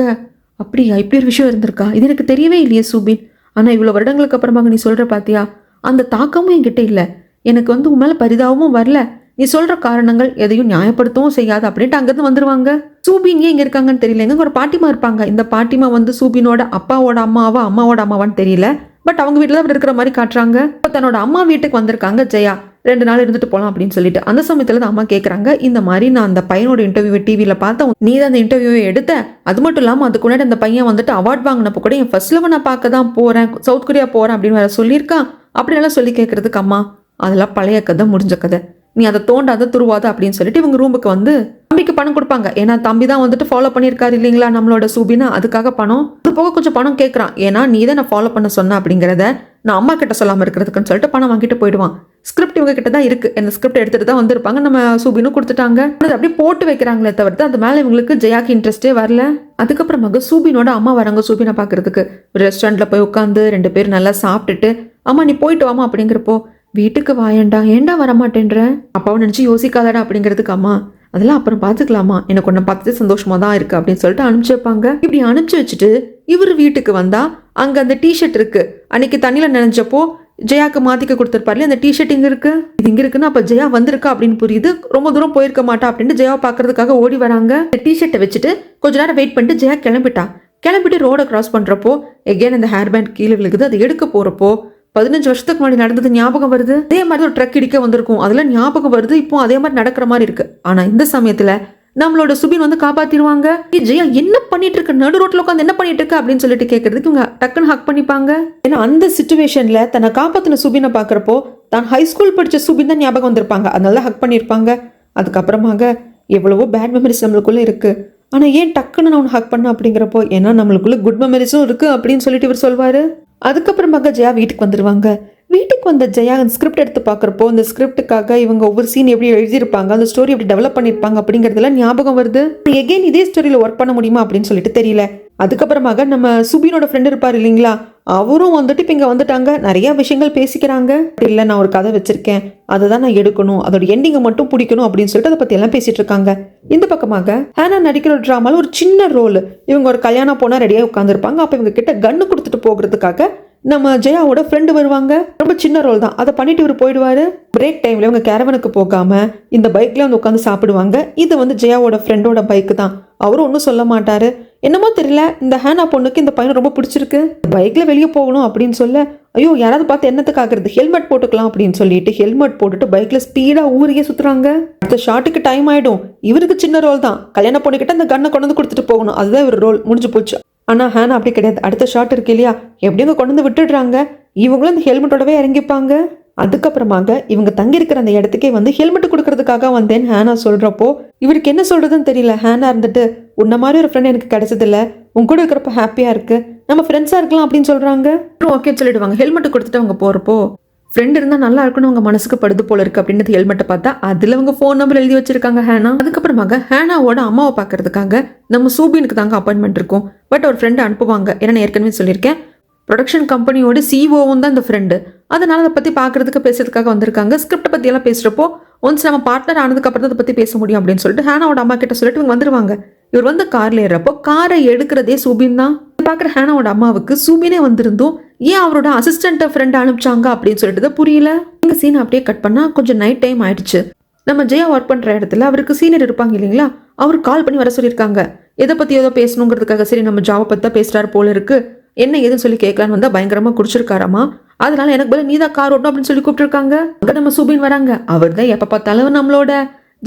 அப்படியா இப்படி ஒரு விஷயம் இருந்திருக்கா, இது எனக்கு தெரியவே இல்லையே சூபின், ஆனால் இவ்வளோ வருடங்களுக்கு அப்புறமாக நீ சொல்கிற பார்த்தியா, அந்த தாக்கமும் என்கிட்ட இல்லை, எனக்கு வந்து உன் மேலே பரிதாபமும் வரல, நீ சொல்கிற காரணங்கள் எதையும் நியாயப்படுத்தவும் செய்யாது அப்படின்ட்டு அங்கேருந்து வந்துடுவாங்க. சூபின் ஏன் இங்கே இருக்காங்கன்னு தெரியல, எங்க ஒரு பாட்டிமா இருப்பாங்க, இந்த பாட்டிமா வந்து சூபினோட அப்பாவோட அம்மாவோட அம்மாவான்னு தெரியல, பட் அவங்க வீட்டில் தான் இருக்கிற மாதிரி காட்டுறாங்க. இப்போ தன்னோட அம்மா வீட்டுக்கு வந்திருக்காங்க ஜெயா, 2 நாள் இருந்துட்டு போகலாம் அப்படின்னு சொல்லிட்டு. அந்த சமயத்தில் தான் அம்மா கேட்குறாங்க, இந்த மாதிரி நான் அந்த பையனோட இன்டர்வியூ டிவியில் பார்த்தேன், நீ தான் அந்த இன்டர்வியூவை எடுத்த, அது மட்டும் இல்லாமல் அதுக்கு முன்னாடி அந்த பையன் வந்துட்டு அவார்ட் வாங்கினப்போ கூட என் ஃபர்ஸ்ட் லவ் நான் பார்க்க தான் போகிறேன், சவுத் கொரியா போகிறேன் அப்படின்னு வேற சொல்லியிருக்கான் அப்படின்லாம் சொல்லி கேட்குறதுக்கு அம்மா அதெல்லாம் பழைய கதை, முடிஞ்ச கதை, நீ அதை தோண்டாத துருவாத அப்படின்னு சொல்லிட்டு இவங்க ரூமுக்கு வந்து தம்பிக்கு பணம் கொடுப்பாங்க. ஏன்னா தம்பி தான் வந்துட்டு ஃபாலோ பண்ணியிருக்காரு இல்லைங்களா நம்மளோட சூபினா, அதுக்காக பணம், அது போக கொஞ்சம் பணம் கேட்குறான், ஏன்னா நீ தான் நான் ஃபாலோ பண்ண சொன்னேன் அப்படிங்கிறத நான் அம்மா கிட்ட சொல்லாமல் இருக்கிறதுக்குன்னு சொல்லிட்டு பணம் வாங்கிட்டு போயிடுவான். ஸ்கிரிப்ட் இவங்க கிட்ட தான் இருக்குது, இந்த ஸ்கிரிப்ட் எடுத்துகிட்டு தான் வந்திருப்பாங்க, நம்ம சூபினும் கொடுத்துட்டாங்க, அது அப்படியே போட்டு வைக்கிறாங்களே தவிர்த்து அது மேலே இவங்களுக்கு ஜெயாக்கு இன்ட்ரெஸ்டே வரல. அதுக்கப்புறமாக சூபினோட அம்மா வராங்க சூபினை பார்க்கறதுக்கு. ரெஸ்டாரண்ட்டில் போய் உட்காந்து 2 பேர் நல்லா சாப்பிட்டுட்டு, அம்மா நீ போயிட்டு வாமா அப்படிங்கிறப்போ, வீட்டுக்கு வாயண்டா ஏண்டா வரமாட்டேன்ற, அப்பாவை நினச்சி யோசிக்காதடா அப்படிங்கிறதுக்கு அம்மா அதெல்லாம் அப்புறம் பார்த்துக்கலாமா, எனக்கு ஒன்றை பார்த்துட்டு சந்தோஷமா தான் இருக்கு அப்படின்னு சொல்லிட்டு அனுப்பிச்சு வைப்பாங்க. இப்படி அனுப்பிச்சு வச்சுட்டு இவர் வீட்டுக்கு வந்தா அங்கே அந்த டிஷர்ட் இருக்கு, அன்னைக்கு தண்ணியில் நினைச்சப்போ ஜெயாக்கு மாத்திக்க கொடுத்துருப்பாரு, அந்த டிஷர்ட் இங்கே இருக்கு, இது இங்கே இருக்குன்னு அப்போ ஜெயா வந்திருக்கா அப்படின்னு புரியுது. ரொம்ப தூரம் போயிருக்க மாட்டா அப்படின்ட்டு ஜெயாவை பார்க்கறதுக்காக ஓடி வராங்க. டிஷர்ட்டை வச்சுட்டு கொஞ்ச நேரம் வெயிட் பண்ணிட்டு ஜெயா கிளம்பிட்டா. கிளம்பிட்டு ரோடை கிராஸ் பண்றப்போ எகேன் இந்த ஹேர் பேண்ட் கீழே விழுகுது. அதை எடுக்க போறப்போ 15 வருஷத்துக்கு முன்னாடி நடந்தது ஞாபகம் வருது. அதே மாதிரி ஒரு ட்ரக் இடிக்க வந்திருக்கும், அதுல ஞாபகம் வருது. இப்போ அதே மாதிரி நடக்கிற மாதிரி இருக்கு. ஆனா இந்த சமயத்துல நம்மளோட சுபின் வந்து காப்பாத்திடுவாங்க. ஜெயா என்ன பண்ணிட்டு இருக்க, நடு ரோட்ல உட்காந்து என்ன பண்ணிட்டு இருக்க அப்படின்னு சொல்லிட்டு கேட்கறதுக்கு இவங்க டக்குன்னு ஹக் பண்ணிப்பாங்க. ஏன்னா அந்த சிச்சுவேஷன்ல தன்னை காப்பாத்தின சுபினை பாக்குறப்போ தான் ஹை ஸ்கூல் படிச்ச சுபின் தான் ஞாபகம் வந்திருப்பாங்க. அதனால ஹக் பண்ணியிருப்பாங்க. அதுக்கப்புறமாக எவ்வளவோ பேட் மெமரிஸ் நம்மளுக்குள்ள இருக்கு. ஆனா ஏன் டக்குன்னு நான் ஹக் பண்ண அப்படிங்கிறப்போ ஏன்னா நம்மளுக்குள்ள குட் மெமரிஸும் இருக்கு அப்படின்னு சொல்லிட்டு இவர் சொல்வாரு. அதுக்கப்புறமாக ஜெயா வீட்டுக்கு வந்துடுவாங்க. வீட்டுக்கு வந்த ஜெயா அந்த ஸ்கிரிப்ட் எடுத்து பார்க்குறப்போ இந்த ஸ்கிரிப்டுக்காக இவங்க ஒவ்வொரு சீன் எப்படி எழுதியிருப்பாங்க, அந்த ஸ்டோரி எப்படி டெவலப் பண்ணியிருப்பாங்க அப்படிங்கிறதுல ஞாபகம் வருது. எகெயின் இதே ஸ்டோரியில் ஒர்க் பண்ண முடியுமா அப்படின்னு சொல்லிட்டு தெரியல. அதுக்கப்புறமாக நம்ம சுபினோட ஃப்ரெண்ட் இருப்பார் இல்லைங்களா, அவரும் வந்துட்டு இப்போ இங்கே வந்துட்டாங்க. நிறைய விஷயங்கள் பேசிக்கிறாங்க. இல்லை நான் ஒரு கதை வச்சிருக்கேன், அதை தான் நான் எடுக்கணும், அதோட எண்டிங்கை மட்டும் பிடிக்கணும் அப்படின்னு சொல்லிட்டு அதை பற்றி எல்லாம் பேசிட்டு இருக்காங்க. இந்த பக்கமாக ஹேனா நடிக்கிற ஒரு ட்ராமாவில் ஒரு சின்ன ரோல், இவங்க ஒரு கல்யாணம் போனால் ரெடியாக உட்காந்துருப்பாங்க. அப்போ இவங்க கிட்ட கன்று கொடுத்துட்டு போகிறதுக்காக நம்ம ஜெயாவோட ஃப்ரெண்டு வருவாங்க. ரொம்ப சின்ன ரோல் தான், அதை பண்ணிட்டு இவர் போயிடுவாரு. பிரேக் டைம்ல இவங்க கேரவனுக்கு போகாம இந்த பைக்ல வந்து உட்காந்து சாப்பிடுவாங்க. இது வந்து ஜெயாவோட ஃப்ரெண்டோட பைக் தான். அவரும் ஒன்றும் சொல்ல மாட்டாரு. என்னமோ தெரியல, இந்த ஹேனா பொண்ணுக்கு இந்த பையனை ரொம்ப பிடிச்சிருக்கு. பைக்ல வெளியே போகணும் அப்படின்னு சொல்ல, ஐயோ யாராவது பார்த்து என்னத்துக்கு ஆகுறது, ஹெல்மெட் போட்டுக்கலாம் அப்படின்னு சொல்லிட்டு ஹெல்மெட் போட்டுட்டு பைக்ல ஸ்பீடா ஊரையே சுத்துறாங்க. அடுத்த ஷாட்டுக்கு டைம் ஆயிடும். இவருக்கு சின்ன ரோல் தான், கல்யாண பொண்ணுகிட்ட அந்த கண்ணை கொண்டு வந்து கொடுத்துட்டு போகணும், அதுதான் இவர் ரோல், முடிஞ்சு போச்சு. ஆனா ஹேனா அப்படி கிடையாது. அடுத்த ஷாட் இருக்கு இல்லையா, எப்படியும் கொண்டு வந்து விட்டுடுறாங்க. இவங்களும் அந்த ஹெல்மெட்டோடவே இறங்கிப்பாங்க. அதுக்கப்புறமாக இவங்க தங்கியிருக்கிற அந்த இடத்துக்கே வந்து ஹெல்மெட் கொடுக்கறதுக்காக வந்தேன் ஹேனா சொல்றப்போ இவருக்கு என்ன சொல்றதுன்னு தெரியல. ஹேனா இருந்துட்டு உன்ன மாதிரி ஒரு ஃப்ரெண்ட் எனக்கு கிடைச்சதில்ல, உன் கூட இருக்கிறப்ப ஹாப்பியா இருக்கு, நம்ம ஃப்ரெண்ட்ஸா இருக்கலாம் அப்படின்னு சொல்றாங்க. ஓகேன்னு சொல்லிடுவாங்க. ஹெல்மெட் கொடுத்துட்டு அவங்க போறப்போ ஃப்ரெண்ட் இருந்தால் நல்லா இருக்குன்னு உங்க மனசுக்கு படுது போல இருக்கு அப்படின்னு ஹெல்மெட்டை பார்த்தா அதில் அவங்க ஃபோன் நம்பர் எழுதி வச்சிருக்காங்க ஹேனா. அதுக்கப்புறமாக ஹேனாவோட அம்மாவை பார்க்கறதுக்காக நம்ம சூபினுக்கு தாங்க அப்பாயின்மெண்ட் இருக்கும். பட் ஒரு ஃப்ரெண்டை அனுப்புவாங்க. ஏன்னா நான் ஏற்கனவே சொல்லியிருக்கேன், ப்ரொடக்ஷன் கம்பெனியோட சிஓவும் தான் இந்த ஃப்ரெண்டு. அதனால அதை பற்றி பார்க்கறதுக்கு பேசுறதுக்காக வந்திருக்காங்க. ஸ்கிரிப்டை பற்றி எல்லாம் பேசுகிறப்போ ஒன்ஸ் நம்ம பார்ட்னர் ஆனதுக்கப்புறம் தான் அதை பற்றி பேச முடியும் அப்படின்னு சொல்லிட்டு ஹேனாவோட அம்மா கிட்ட சொல்லிட்டு இவங்க வந்துருவாங்க. இவர் வந்து காரில் ஏறப்போ காரை எடுக்கிறதே சூபின் தான். பார்க்குற ஹேனாவோட அம்மாவுக்கு சூபினே வந்திருந்தோம், ஏன் அவரோட அசிஸ்டன்ட் ஃப்ரெண்ட் அனுப்பிச்சாங்க அப்படின்னு சொல்லிட்டு புரியல. இந்த சீன் அப்படியே கட் பண்ணா கொஞ்சம் நைட் டைம் ஆயிடுச்சு. நம்ம ஜெயா ஒர்க் பண்ற இடத்துல அவருக்கு சீனியர் இருப்பாங்க இல்லைங்களா, அவர் கால் பண்ணி வர சொல்லியிருக்காங்க. எதை பத்தி ஏதோ பேசணுங்கிறதுக்காக. சரி நம்ம ஜாவை பத்தி தான் பேசுறாரு போல இருக்கு, என்ன ஏதுன்னு சொல்லி கேட்கலான்னு வந்தா பயங்கரமா குடிச்சிருக்காராமா. அதனால எனக்கு பதில் நீதான் கார் ஓட்டணும் அப்படின்னு சொல்லி கூப்பிட்டுருக்காங்க. அங்க நம்ம சூபின் வராங்க. அவர் தான் எப்ப பார்த்தாலும் நம்மளோட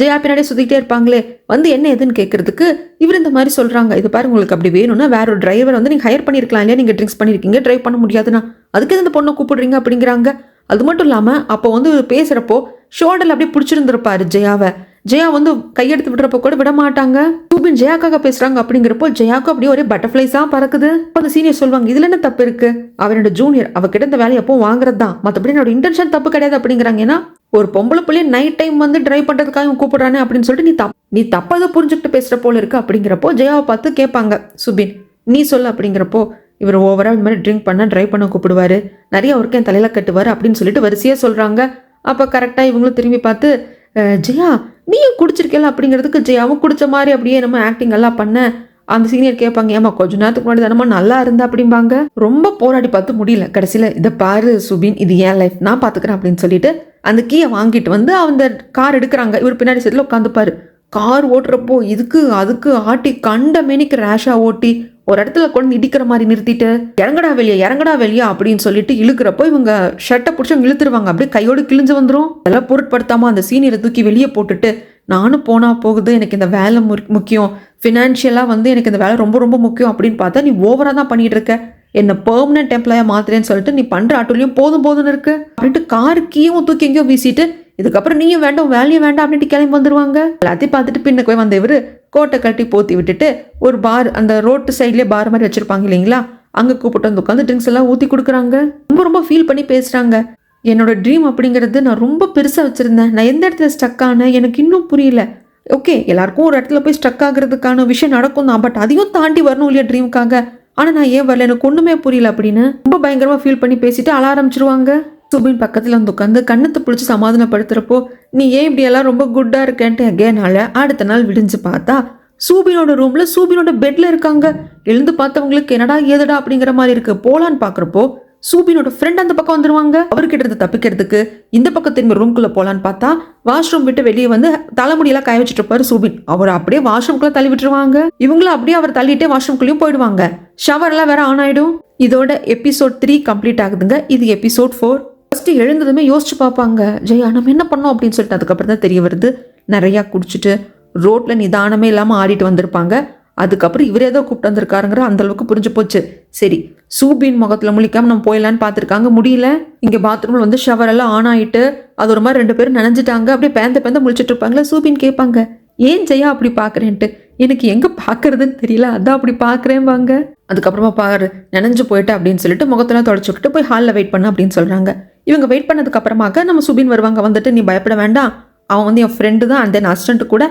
ஜெயா பின்னாடியே சுத்திக்கிட்டே இருப்பாங்களே, வந்து என்ன எதுன்னு கேட்கறதுக்கு இவர் இந்த மாதிரி சொல்றாங்க. இது பாரு, உங்களுக்கு அப்படி வேணும்னா வேற ஒரு டிரைவர் வந்து நீங்க ஹையர் பண்ணிருக்கலாம் இல்லையா, நீங்க ட்ரிங்க்ஸ் பண்ணிருக்கீங்க, டிரைவ் பண்ண முடியாதுன்னா அதுக்கு இந்த பொண்ணை கூப்பிடுறீங்க அப்படிங்கிறாங்க. அது மட்டும் இல்லாம அப்போ வந்து பேசுறப்போ ஷோல்டர்ல அப்படியே பிடிச்சிருந்திருப்பாரு ஜெயாவை. ஜெயா வந்து கையெடுத்து விடுறப்போ கூட விட மாட்டாங்க. சூபின் ஜெயாக்காக பேசுறாங்க அப்படிங்கிறப்போ ஜெயாக்கு அப்படியே ஒரே பட்டர்ஃபிளைஸா பறக்குது. அந்த சீனியர் சொல்லுவாங்க, இதுல என்ன தப்பு இருக்கு, அவனோட ஜூனியர், அவகிட்ட இந்த வேலையை எப்போ வாங்குறது தான், மற்றபடி என்னோட இன்டென்ஷன் தப்பு கிடையாது அப்படிங்கிறாங்க. ஏன்னா ஒரு பொம்பளை பிள்ளைய நைட் டைம் வந்து டிரைவ் பண்றதுக்காக கூப்பிடுறானே அப்படின்னு சொல்லிட்டு நீ தப்பாக புரிஞ்சுக்கிட்டு பேசுற போல இருக்கு அப்படிங்கிறப்போ ஜெயாவை பார்த்து கேட்பாங்க சுபின், நீ சொல்லு அப்படிங்கிறப்போ இவர் ஓவரா இந்த மாதிரி ட்ரிங்க் பண்ண டிரைவ் பண்ண கூப்பிடுவாரு, நிறைய ஒர்க்கு என் தலையில கட்டுவாரு அப்படின்னு சொல்லிட்டு வரிசையா சொல்றாங்க. அப்ப கரெக்டா இவங்களும் திரும்பி பார்த்து ஜெயா நீயும் குடிச்சிருக்கல அப்படிங்கிறதுக்கு ஜெயாவும் குடிச்ச மாதிரி அப்படியே நம்ம ஆக்டிங் எல்லாம் பண்ண அந்த சீனியர் கேட்பாங்க, ஏமா கொஞ்ச நேரத்துக்கு முன்னாடி தானமா நல்லா இருந்தா அப்படிம்பாங்க. ரொம்ப போராடி பார்த்து முடியல. கடைசியில இதை பாரு சுபின், இது ஏன் லைஃப், நான் பாத்துக்கிறேன் அப்படின்னு சொல்லிட்டு அந்த கீயை வாங்கிட்டு வந்து அந்த கார் எடுக்கிறாங்க. இவர் பின்னாடி சைட்ல உட்காந்துப்பாரு. கார் ஓட்டுறப்போ இதுக்கு அதுக்கு ஆட்டி கண்ட மேனிக்கு ரேஷா ஓட்டி ஒரு இடத்துல கொண்டு இடிக்கிற மாதிரி நிறுத்திட்டு இறங்கடா வெளியா அப்படின்னு சொல்லிட்டு இழுக்கிறப்போ இவங்க ஷர்ட்டை பிடிச்சி இழுத்துருவாங்க. அப்படியே கையோடு கிழிஞ்சு வந்துடும். அதெல்லாம் பொருட்படுத்தாம அந்த சீனியரை தூக்கி வெளியே போட்டுட்டு, நானும் போனா போகுது, எனக்கு இந்த வேலை முக்கியம், ஃபினான்ஷியலா வந்து எனக்கு இந்த வேலை ரொம்ப ரொம்ப முக்கியம் அப்படின்னு பார்த்தா நீ ஓவரா தான் பண்ணிட்டு இருக்க, என்ன பெர்மனன்ட் எம்ப்ளாயா மாத்துறேன்னு சொல்லிட்டு நீ பண்ற ஆட்டோலையும் போதும்னு இருக்கு அப்படின்ட்டு காரு கீயும் தூக்கி எங்கேயோ வீசிட்டு, இதுக்கப்புறம் நீயும் வேண்டாம் வேலையும் வேண்டாம் அப்படின்ட்டு கிளம்பி வந்துருவாங்க. எல்லாத்தையும் பார்த்துட்டு பின்னுக்கு போய் வந்த இவரு கோட்டை கட்டி போத்தி விட்டுட்டு ஒரு பார், அந்த ரோட்டு சைட்லேயே பார் மாதிரி வச்சிருப்பாங்க இல்லைங்களா, அங்கே கூப்பிட்டு வந்து உட்காந்து ட்ரிங்க்ஸ் எல்லாம் ஊற்றி கொடுக்குறாங்க. ரொம்ப ஃபீல் பண்ணி பேசுகிறாங்க. என்னோட ட்ரீம் அப்படிங்கிறது நான் ரொம்ப பெருசாக வச்சுருந்தேன், நான் எந்த இடத்துல ஸ்டக் ஆனேன் எனக்கு இன்னும் புரியல. ஓகே, எல்லாருக்கும் ஒரு இடத்துல போய் ஸ்டக் ஆகுறதுக்கான விஷயம் நடக்கும் தான், பட் அதையும் தாண்டி வரணும் இல்லையா ட்ரீமுக்காக, ஆனால் நான் ஏன் வரல, எனக்கு ஒன்றுமே புரியல அப்படின்னு ரொம்ப பயங்கரமாக ஃபீல் பண்ணி பேசிட்டு அழ ஆரம்பிச்சிருவாங்க. சுபின் பக்கத்தில் வந்து உட்காந்து கண்ணத்தை பிடிச்சி சமாதானப்படுத்துறப்போ, நீ ஏன் இப்படி எல்லாம் ரொம்ப குட்டா இருக்கேன்ட்டு அகேனால அடுத்த நாள் விடிஞ்சு பார்த்தா சூபினோட ரூம்ல சூபினோட பெட்ல இருக்காங்க. எழுந்து பார்த்தவங்களுக்கு என்னடா ஏதடா அப்படிங்கிற மாதிரி இருக்கு. போலான்னு பாக்குறப்போ சூபினோட ஃப்ரெண்ட் அந்த பக்கம் வந்துருவாங்க. அவர்கிட்ட இருந்து தப்பிக்கிறதுக்கு இந்த பக்கம் திரும்பி ரூம்குள்ள போலான்னு பார்த்தா வாஷ்ரூம் விட்டு வெளியே வந்து தலைமுடியெல்லாம் காய வச்சுட்டு இருப்பாரு சூபின். அவர் அப்படியே வாஷ்ரூம்குள்ள தள்ளி விட்டுருவாங்க. இவங்களும் அப்படியே அவர் தள்ளிட்டே வாஷ்ரூம்குள்ளேயும் போயிடுவாங்க. ஷவர்லாம் வேற ஆன் ஆயிடும். இதோட எபிசோட் 3 கம்ப்ளீட் ஆகுதுங்க. இது எபிசோட் 4. ஃபர்ஸ்ட் எழுந்ததுமே யோசிச்சு பார்ப்பாங்க, ஜெயா நம்ம என்ன பண்ணோம் அப்படின்னு சொல்லிட்டு. அதுக்கப்புறம் தான் தெரிய வருது, நிறையா குடிச்சிட்டு ரோட்ல நிதானமே இல்லாமல் ஆடிட்டு வந்திருப்பாங்க. அதுக்கப்புறம் இவர் ஏதோ கூப்பிட்டு வந்திருக்காருங்கிற அந்த அளவுக்கு புரிஞ்சு போச்சு. சரி, சூபின் முகத்தில் முழிக்காம நம்ம போயிடலான்னு பார்த்துருக்காங்க, முடியல. இங்கே பாத்ரூமில் வந்து ஷவர் எல்லாம் ஆன் ஆகிட்டு அது ஒரு மாதிரி 2 பேரும் நனைஞ்சிட்டாங்க. அப்படியே பேந்த முழிச்சிட்டு இருப்பாங்களே. சூபின் கேட்பாங்க, ஏன் ஜெயா அப்படி பார்க்குறேன்ட்டு. எனக்கு எங்கே பார்க்கறதுன்னு தெரியல, அதான் அப்படி பார்க்குறேன் வாங்க. அதுக்கப்புறமா பாரு நனைஞ்சு போயிட்டு அப்படின்னு சொல்லிட்டு முகத்தெல்லாம் தொடச்சுக்கிட்டு போய் ஹாலில் வெயிட் பண்ண அப்படின்னு சொல்கிறாங்க. இவங்க வெயிட் பண்ணதுக்கு அப்புறமாக நம்ம சுபின் வருவாங்க. வந்துட்டு நீ பயப்பட வேண்டாம், அவன் வந்து என் ஃப்ரெண்டு தான், அந்த அசிஸ்டன்ட் கூட.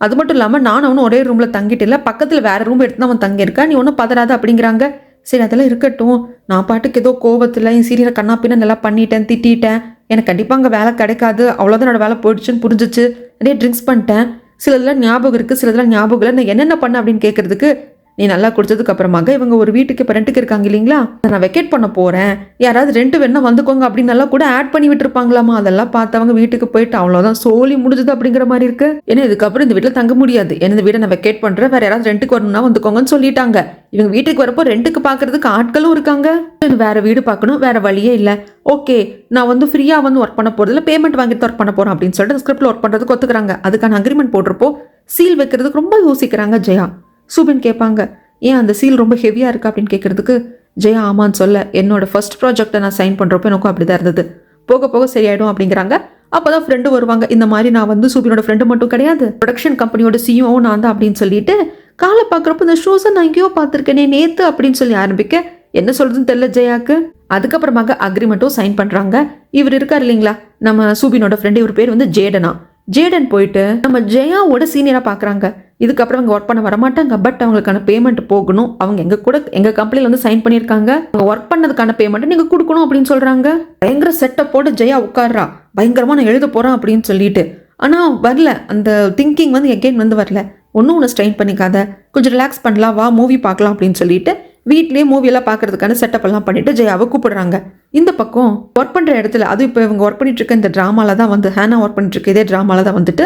அது மட்டும் இல்லாமல் நான் அவனும் ஒரே ரூமில் தங்கிட்டு இல்லை, பக்கத்தில் வேற ரூம் எடுத்து அவன் தங்கியிருக்கா, நீ ஒன்றும் பதறாத அப்படிங்கிறாங்க. சரி அதெல்லாம் இருக்கட்டும், நான் பாட்டுக்கு ஏதோ கோவத்தில் என் சீரியலை கண்ணாப்பின்னா நல்லா பண்ணிட்டேன், திட்டேன், எனக்கு கண்டிப்பாக அங்கே வேலை கிடைக்காது, அவ்வளோதான் என்னோட வேலை போயிடுச்சுன்னு புரிஞ்சிச்சு. நிறைய ட்ரிங்க்ஸ் பண்ணிட்டேன், சிலதெல்லாம் ஞாபகம் இருக்குது, சிலதெல்லாம் ஞாபகம் இல்லை, நான் என்னென்ன பண்ண அப்படின்னு கேட்கறதுக்கு நீ நல்லா குடிச்சதுக்கு அப்புறமாக இவங்க ஒரு வீட்டுக்கு இப்போ ரெண்டுக்கு இருக்காங்க இல்லைங்களா, நான் வெக்கேட் பண்ண போகிறேன், யாராவது ரெண்டு வேணா வந்துக்கோங்க அப்படின்னு நல்லா கூட ஆட் பண்ணி விட்டுருப்பாங்களாமா. அதெல்லாம் பார்த்தவங்க வீட்டுக்கு போயிட்டு அவ்வளோதான் சோலி முடிஞ்சது அப்படிங்கிற மாதிரி இருக்கு. ஏன்னா இதுக்கப்புறம் இந்த வீட்டில் தங்க முடியாது, ஏன்னா இந்த வீட்டை நான் வெக்கேட் பண்ணுறேன், வேற யாராவது ரெண்டுக்கு வரணும்னா வந்துக்கோங்கன்னு சொல்லிட்டாங்க. இவங்க வீட்டுக்கு வரப்போ ரெண்டுக்கு பார்க்கறதுக்கு ஆட்களும் இருக்காங்க. வேற வீடு பார்க்கணும், வேற வழியே இல்லை. ஓகே, நான் வந்து ஃப்ரீயாக வந்து ஒர்க் பண்ண போகிறதுல பேமெண்ட் வாங்கிட்டு ஒர்க் பண்ண போகிறேன் அப்படின்னு சொல்லிட்டு ஸ்கிரிப்டில் ஒர்க் பண்ணுறதுக்கு ஒத்துக்கிறாங்க. அதுக்கான அக்ரிமெண்ட் போட்டிருப்போ சீல் வைக்கிறதுக்கு ரொம்ப யோசிக்கிறாங்க ஜெயா. சுபின் கேட்பாங்க, ஏன் அந்த சீல் ரொம்ப ஹெவியாக இருக்கா அப்படின்னு கேட்குறதுக்கு ஜெயா ஆமான்னு சொல்ல, என்னோட ஃபர்ஸ்ட் ப்ராஜெக்டை நான் சைன் பண்ணுறப்போ எனக்கும் அப்படி தான் இருந்தது, போக போக சரியாயிடும் அப்படிங்கிறாங்க. அப்போ தான் ஃப்ரெண்டு வருவாங்க, இந்த மாதிரி நான் வந்து சுபினோட ஃப்ரெண்டு மட்டும் கிடையாது, ப்ரொடக்ஷன் கம்பெனியோட சிஇஓ நான் தான் அப்படின்னு சொல்லிட்டு காலை பார்க்குறப்போ இந்த ஷோஸை நான் எங்கேயோ பார்த்துருக்கேனே நேற்று அப்படின்னு சொல்லி ஆரம்பிக்க என்ன சொல்கிறதுன்னு தெரியல ஜெயாக்கு. அதுக்கப்புறமாக அக்ரிமெண்ட்டும் சைன் பண்ணுறாங்க. இவர் இருக்கார் இல்லைங்களா நம்ம சுபினோட ஃப்ரெண்டு, இவர் பேர் வந்து ஜேடனா. ஜேடன் போயிட்டு நம்ம ஜெயாவோட சீனியராக பார்க்குறாங்க. இதுக்கப்புறம் அவங்க ஒர்க் பண்ண வரமாட்டாங்க, பட் அவங்களுக்கான பேமெண்ட் போகணும், அவங்க எங்கள் கம்பெனியில் வந்து சைன் பண்ணியிருக்காங்க, அவங்க ஒர்க் பண்ணதுக்கான பேமெண்ட்டை நீங்கள் கொடுக்கணும் அப்படின்னு சொல்கிறாங்க. பயங்கர செட்டப்போட ஜெயா உட்கார்றா, பயங்கரமாக நான் எழுத போகிறேன் அப்படின்னு சொல்லிட்டு. ஆனால் வரல, அந்த திங்கிங் வந்து எகெயின் வந்து வரல. ஒன்று ஸ்ட்ரெயின் பண்ணிக்காத, கொஞ்சம் ரிலாக்ஸ் பண்ணலாம், வா மூவி பார்க்கலாம் அப்படின்னு சொல்லிட்டு வீட்லேயே மூவியெல்லாம் பார்க்கறதுக்கான செட்டப் எல்லாம் பண்ணிட்டு ஜெயாவை கூப்பிடுறாங்க. இந்த பக்கம் ஒர்க் பண்ணுற இடத்துல, அதுவும் இப்போ இவங்க ஒர்க் பண்ணிட்டு இருக்க இந்த ட்ராமால தான் வந்து ஹேனா ஒர்க் பண்ணிட்டு இருக்க இதே ட்ராமால தான் வந்துட்டு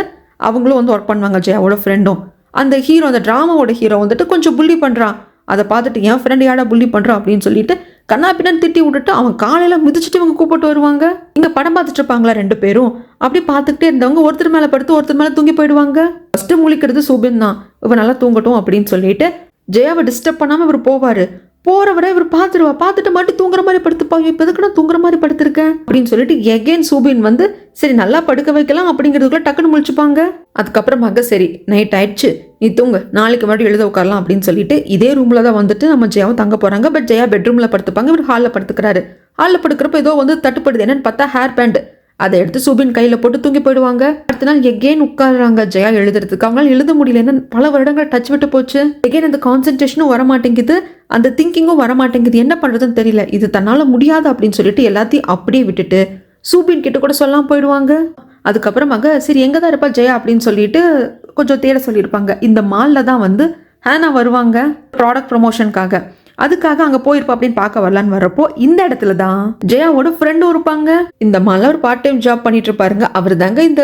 அவங்களும் வந்து ஒர்க் பண்ணுவாங்க ஜெயாவோட ஃப்ரெண்டும். அந்த ஹீரோ, அந்த ட்ராமாவோட ஹீரோ வந்துட்டு கொஞ்சம் புள்ளி பண்ணுறான். அதை பார்த்துட்டு என் ஃப்ரெண்டு யாரா புள்ளி பண்ணுறான் அப்படின்னு சொல்லிட்டு கண்ணா பின்னான்னு திட்டி விட்டுட்டு அவன் காலையில் மிதிச்சுட்டு இவங்க கூப்பிட்டு வருவாங்க. இங்கே படம் பார்த்துட்டு இருப்பாங்களா 2 பேரும். அப்படி பார்த்துக்கிட்டே இருந்தவங்க ஒருத்தர் மேலே படுத்து ஒருத்தர் மேலே தூங்கி போயிடுவாங்க. ஃபஸ்ட்டு முழிக்கிறது சுபின் தான், இவன் நல்லா தூங்கட்டும் அப்படின்னு சொல்லிட்டு ஜெயாவை டிஸ்டர்ப் பண்ணாமல் இவர் போவார். போறவரை இவர் பார்த்துட்டு மட்டும் தூங்குற மாதிரி படுத்துப்பாங்க. இப்போ எதுக்கு நான் தூங்குற மாதிரி படுத்திருக்கேன் அப்படின்னு சொல்லிட்டு எகெயின் சூபின் வந்து சரி நல்லா படுக்க வைக்கலாம் அப்படிங்கிறதுக்குள்ள டக்குன்னு முழிச்சுப்பாங்க. அதுக்கப்புறமாக சரி நைட் ஆயிடுச்சு, நீ தூங்க, நாளைக்கு மறுபடியும் எழுத உட்காரலாம் அப்படின்னு சொல்லிட்டு இதே ரூம்ல தான் வந்துட்டு நம்ம ஜெயாவும் தங்க போறாங்க. பட் ஜெயா பெட்ரூம்ல படுத்துப்பாங்க, இவர் ஹாலில் படுத்துக்கிறாரு. ஹாலில் படுக்கிறப்ப ஏதோ வந்து தட்டுப்படுது, என்னன்னு பார்த்தா ஹேர் பேண்ட். அதை எடுத்து சுபின் கையில் போட்டு தூங்கி போயிடுவாங்க. அடுத்த நாள் எகெயின் உட்காடுறாங்க ஜெயா எழுதுறதுக்கு. அவங்களால எழுத முடியல, என்ன பல வருடங்கள் டச் விட்டு போச்சு. எகெயின் அந்த கான்சென்ட்ரேஷனும் வரமாட்டேங்குது, அந்த திங்கிங்கும் வரமாட்டேங்குது, என்ன பண்ணுறதுன்னு தெரியல. இது தன்னால் முடியாது அப்படின்னு சொல்லிட்டு எல்லாத்தையும் அப்படியே விட்டுட்டு சூபின் கிட்ட கூட சொல்லாமல் போயிடுவாங்க. அதுக்கப்புறமாக சரி எங்கே தான் இருப்பா ஜெயா அப்படின்னு சொல்லிட்டு கொஞ்சம் தேட சொல்லியிருப்பாங்க. இந்த மாலில் தான் வந்து ஹேனா வருவாங்க ப்ராடக்ட் ப்ரொமோஷனுக்காக. அதுக்காக அங்கே போயிருப்பா அப்படின்னு பார்க்க வரலான்னு வரப்போ இந்த இடத்துல தான் ஜெயாவோட ஃப்ரெண்டும் இருப்பாங்க. இந்த மாலில் ஒரு பார்ட் டைம் ஜாப் பண்ணிட்டு இருப்பாருங்க. அவர் தாங்க இந்த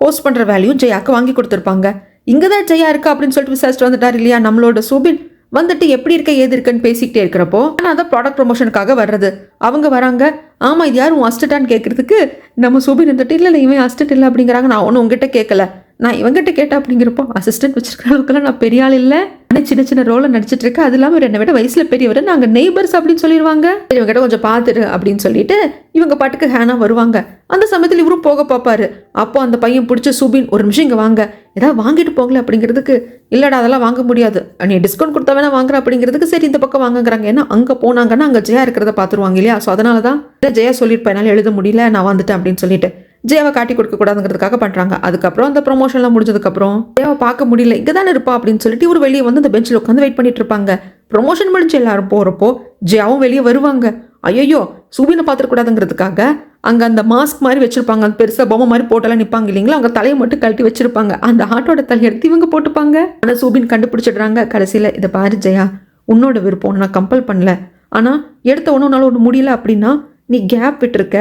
ஹோஸ்ட் பண்ணுற வேலையும் ஜெயாவுக்கு வாங்கி கொடுத்துருப்பாங்க. இங்கே தான் ஜெயா இருக்கா அப்படின்னு சொல்லிட்டு விசாரிச்சுட்டு வந்துட்டார் இல்லையா நம்மளோட சூபின். வந்துட்டு எப்படி இருக்க ஏது இருக்குன்னு பேசிக்கிட்டே இருக்கிறப்போ ஆனால் அதான் ப்ராடக்ட் ப்ரொமோஷனுக்காக வர்றது. அவங்க வராங்க. ஆமாம் இது யாரும் அசிஸ்டன்டான்னு கேட்கறதுக்கு நம்ம சுபின் இருந்துட்டு இல்லை இவன் அசிஸ்டன்ட் இல்லை அப்படிங்கிறாங்க. நான் ஒன்றும் உங்ககிட்ட கேட்கல, நான் இவங்ககிட்ட கேட்டேன் அப்படிங்கிறப்போ அசிஸ்டன்ட் வச்சிருக்கிற அளவுக்குலாம் நான் பெரிய ஆள் இல்லை, ஆனால் சின்ன சின்ன ரோலை நடிச்சிட்டு இருக்கேன், அது இல்லாமல் என்னை விட வயசில் பெரியவர், நாங்கள் நெய்பர்ஸ் அப்படின்னு சொல்லிடுவாங்க. இவங்ககிட்ட கொஞ்சம் பார்த்துரு அப்படின்னு சொல்லிட்டு இவங்க பாட்டுக்கு ஹேனா வருவாங்க. அந்த சமயத்தில் இவரும் போக பார்ப்பாரு. அப்போ அந்த பையன் பிடிச்ச சுபின் ஒரு நிமிஷம் இங்கே வாங்க, ஏதாவது வாங்கிட்டு போங்களே அப்படிங்கிறதுக்கு இல்லைடா அதெல்லாம் வாங்க முடியாது, நீ டிஸ்கவுண்ட் கொடுத்தா வேணா வாங்குற அப்படிங்கிறதுக்கு சரி இந்த பக்கம் வாங்குறாங்க. ஏன்னா அங்கே போனாங்கன்னா அங்கே ஜெயா இருக்கிறத பார்த்துருவாங்க இல்லையா. ஸோ அதனால தான் ஜெயா சொல்லியிருப்பேன் என்னால் எழுத முடியல நான் வந்துட்டேன் அப்படின்னு சொல்லிட்டு ஜெயாவை காட்டி கொடுக்க கூடாதுங்கிறதுக்காக பண்ணுறாங்க. அதுக்கப்புறம் அந்த ப்ரொமோஷன்லாம் முடிஞ்சதுக்கப்புறம் ஜெயாவை பார்க்க முடியல, இங்கே தானே இருப்பா அப்படின்னு சொல்லிட்டு இவர் வெளியே வந்து அந்த பெஞ்சில் உட்காந்து வெயிட் பண்ணிட்டு இருப்பாங்க. ப்ரொமோஷன் முடிஞ்சு எல்லாரும் போகிறப்போ ஜெயாவும் வெளியே வருவாங்க. ஐயோ சுபினை பார்த்துக்கூடாதுங்கிறதுக்காக அங்கே அந்த மாஸ்க் மாதிரி வச்சிருப்பாங்க, அந்த பெருசாக பொம்மை மாதிரி போட்டெல்லாம் நிற்பாங்க இல்லைங்களா, அவங்க தலையை மட்டும் கழட்டி வச்சிருப்பாங்க. அந்த ஆட்டோட தலையை எடுத்து இவங்க போட்டுப்பாங்க. ஆனால் சுபின் கண்டுபிடிச்சிடுறாங்க கடைசியில். இதை பாரு ஜெயா, உன்னோட விருப்பம் நான் கம்பல் பண்ணல, ஆனால் எடுத்த ஒன்று முடியல அப்படின்னா நீ கேப் விட்டுருக்க.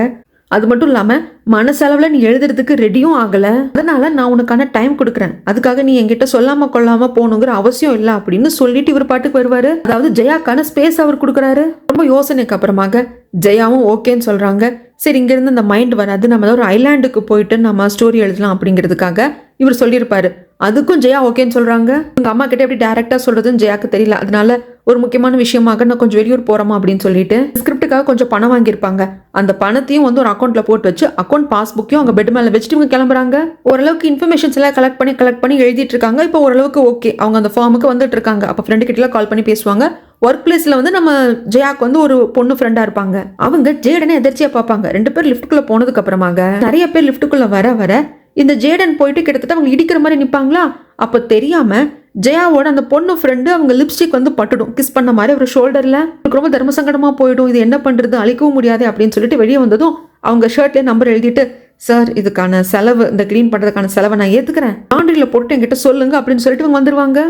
அது மட்டும் இல்லாமல் மனசளவில் நீ எழுதுறதுக்கு ரெடியும் ஆகலை. அதனால நான் உனக்கான டைம் கொடுக்குறேன். அதுக்காக நீ என்கிட்ட சொல்லாமல் கொள்ளாமல் போகணுங்கிற அவசியம் இல்லை அப்படின்னு சொல்லிட்டு இவர் பாட்டுக்கு வருவார். அதாவது ஜெயாக்கான ஸ்பேஸ் அவர் கொடுக்குறாரு. ரொம்ப யோசனைக்கு அப்புறமாக ஜெயாவும் ஓகேன்னு சொல்கிறாங்க. சரி, இங்கேருந்து அந்த மைண்ட் வராது, நம்ம ஏதாவது ஒரு ஐலாண்டுக்கு போயிட்டு நம்ம ஸ்டோரி எழுதலாம் அப்படிங்கிறதுக்காக இவர் சொல்லியிருப்பாரு. அதுக்கும் ஜெயா ஓகேன்னு சொல்கிறாங்க. உங்கள் அம்மா கிட்டே எப்படி டேரெக்டாக சொல்கிறதுன்னு ஜெயாக்கு தெரியல. அதனால ஒரு முக்கியமான விஷயமாக நான் கொஞ்சம் வெளியூர் போகிறோமா அப்படின்னு சொல்லிட்டு ஸ்கிரிப்டுக்காக கொஞ்சம் பணம் வாங்கியிருப்பாங்க. அந்த பணத்தையும் வந்து ஒரு அக்கௌண்ட்டில் போட்டு வச்சு அக்கௌண்ட் பாஸ்புக்கையும் அவங்க பெட் மேலே வச்சுட்டு இவங்க கிளம்புறாங்க. ஓரளவுக்கு இன்ஃபர்மேஷன்ஸ் எல்லாம் கலெக்ட் பண்ணி எழுதிட்டு இருக்காங்க. இப்போ ஓரளவுக்கு ஓகே, அவங்க அந்த ஃபார்முக்கு வந்துட்டு இருக்காங்க. அப்போ ஃப்ரெண்டு கிட்டலாம் கால் பண்ணி பேசுவாங்க. ஒர்க் பிளேஸில் வந்து நம்ம ஜெயாக்கு வந்து ஒரு பொண்ணு ஃப்ரெண்டாக இருப்பாங்க. அவங்க ஜேடனை எதிர்ச்சியாக பார்ப்பாங்க. 2 பேர் லிஃப்ட்டுக்குள்ளே போனதுக்கு அப்புறமாக நிறைய பேர் லிஃப்ட்டுக்குள்ளே வர இந்த ஜேடன் போயிட்டு கிட்டத்தட்ட அவங்க இடிக்கிற மாதிரி நிற்பாங்களா. அப்போ தெரியாமல் ஜெயாவோட அந்த பொண்ணு ஃப்ரெண்டு அவங்க லிப்ஸ்டிக் வந்து பட்டுடும், கிஸ் பண்ண மாதிரி ஒரு ஷோல்டரில். ரொம்ப தர்ம சங்கடமாக போயிடும். இது என்ன பண்ணுறது, அழிக்கவும் முடியாது அப்படின்னு சொல்லிட்டு வெளியே வந்ததும் அவங்க ஷர்ட்லேயே நம்பர் எழுதிட்டு, சார் இதுக்கான செலவு, இந்த க்ளீன் பண்ணுறதுக்கான செலவை நான் ஏற்றுக்கிறேன், லாண்ட்ரியில் போட்டு என்கிட்ட சொல்லுங்க அப்படின்னு சொல்லிட்டு இவங்க வந்துடுவாங்க.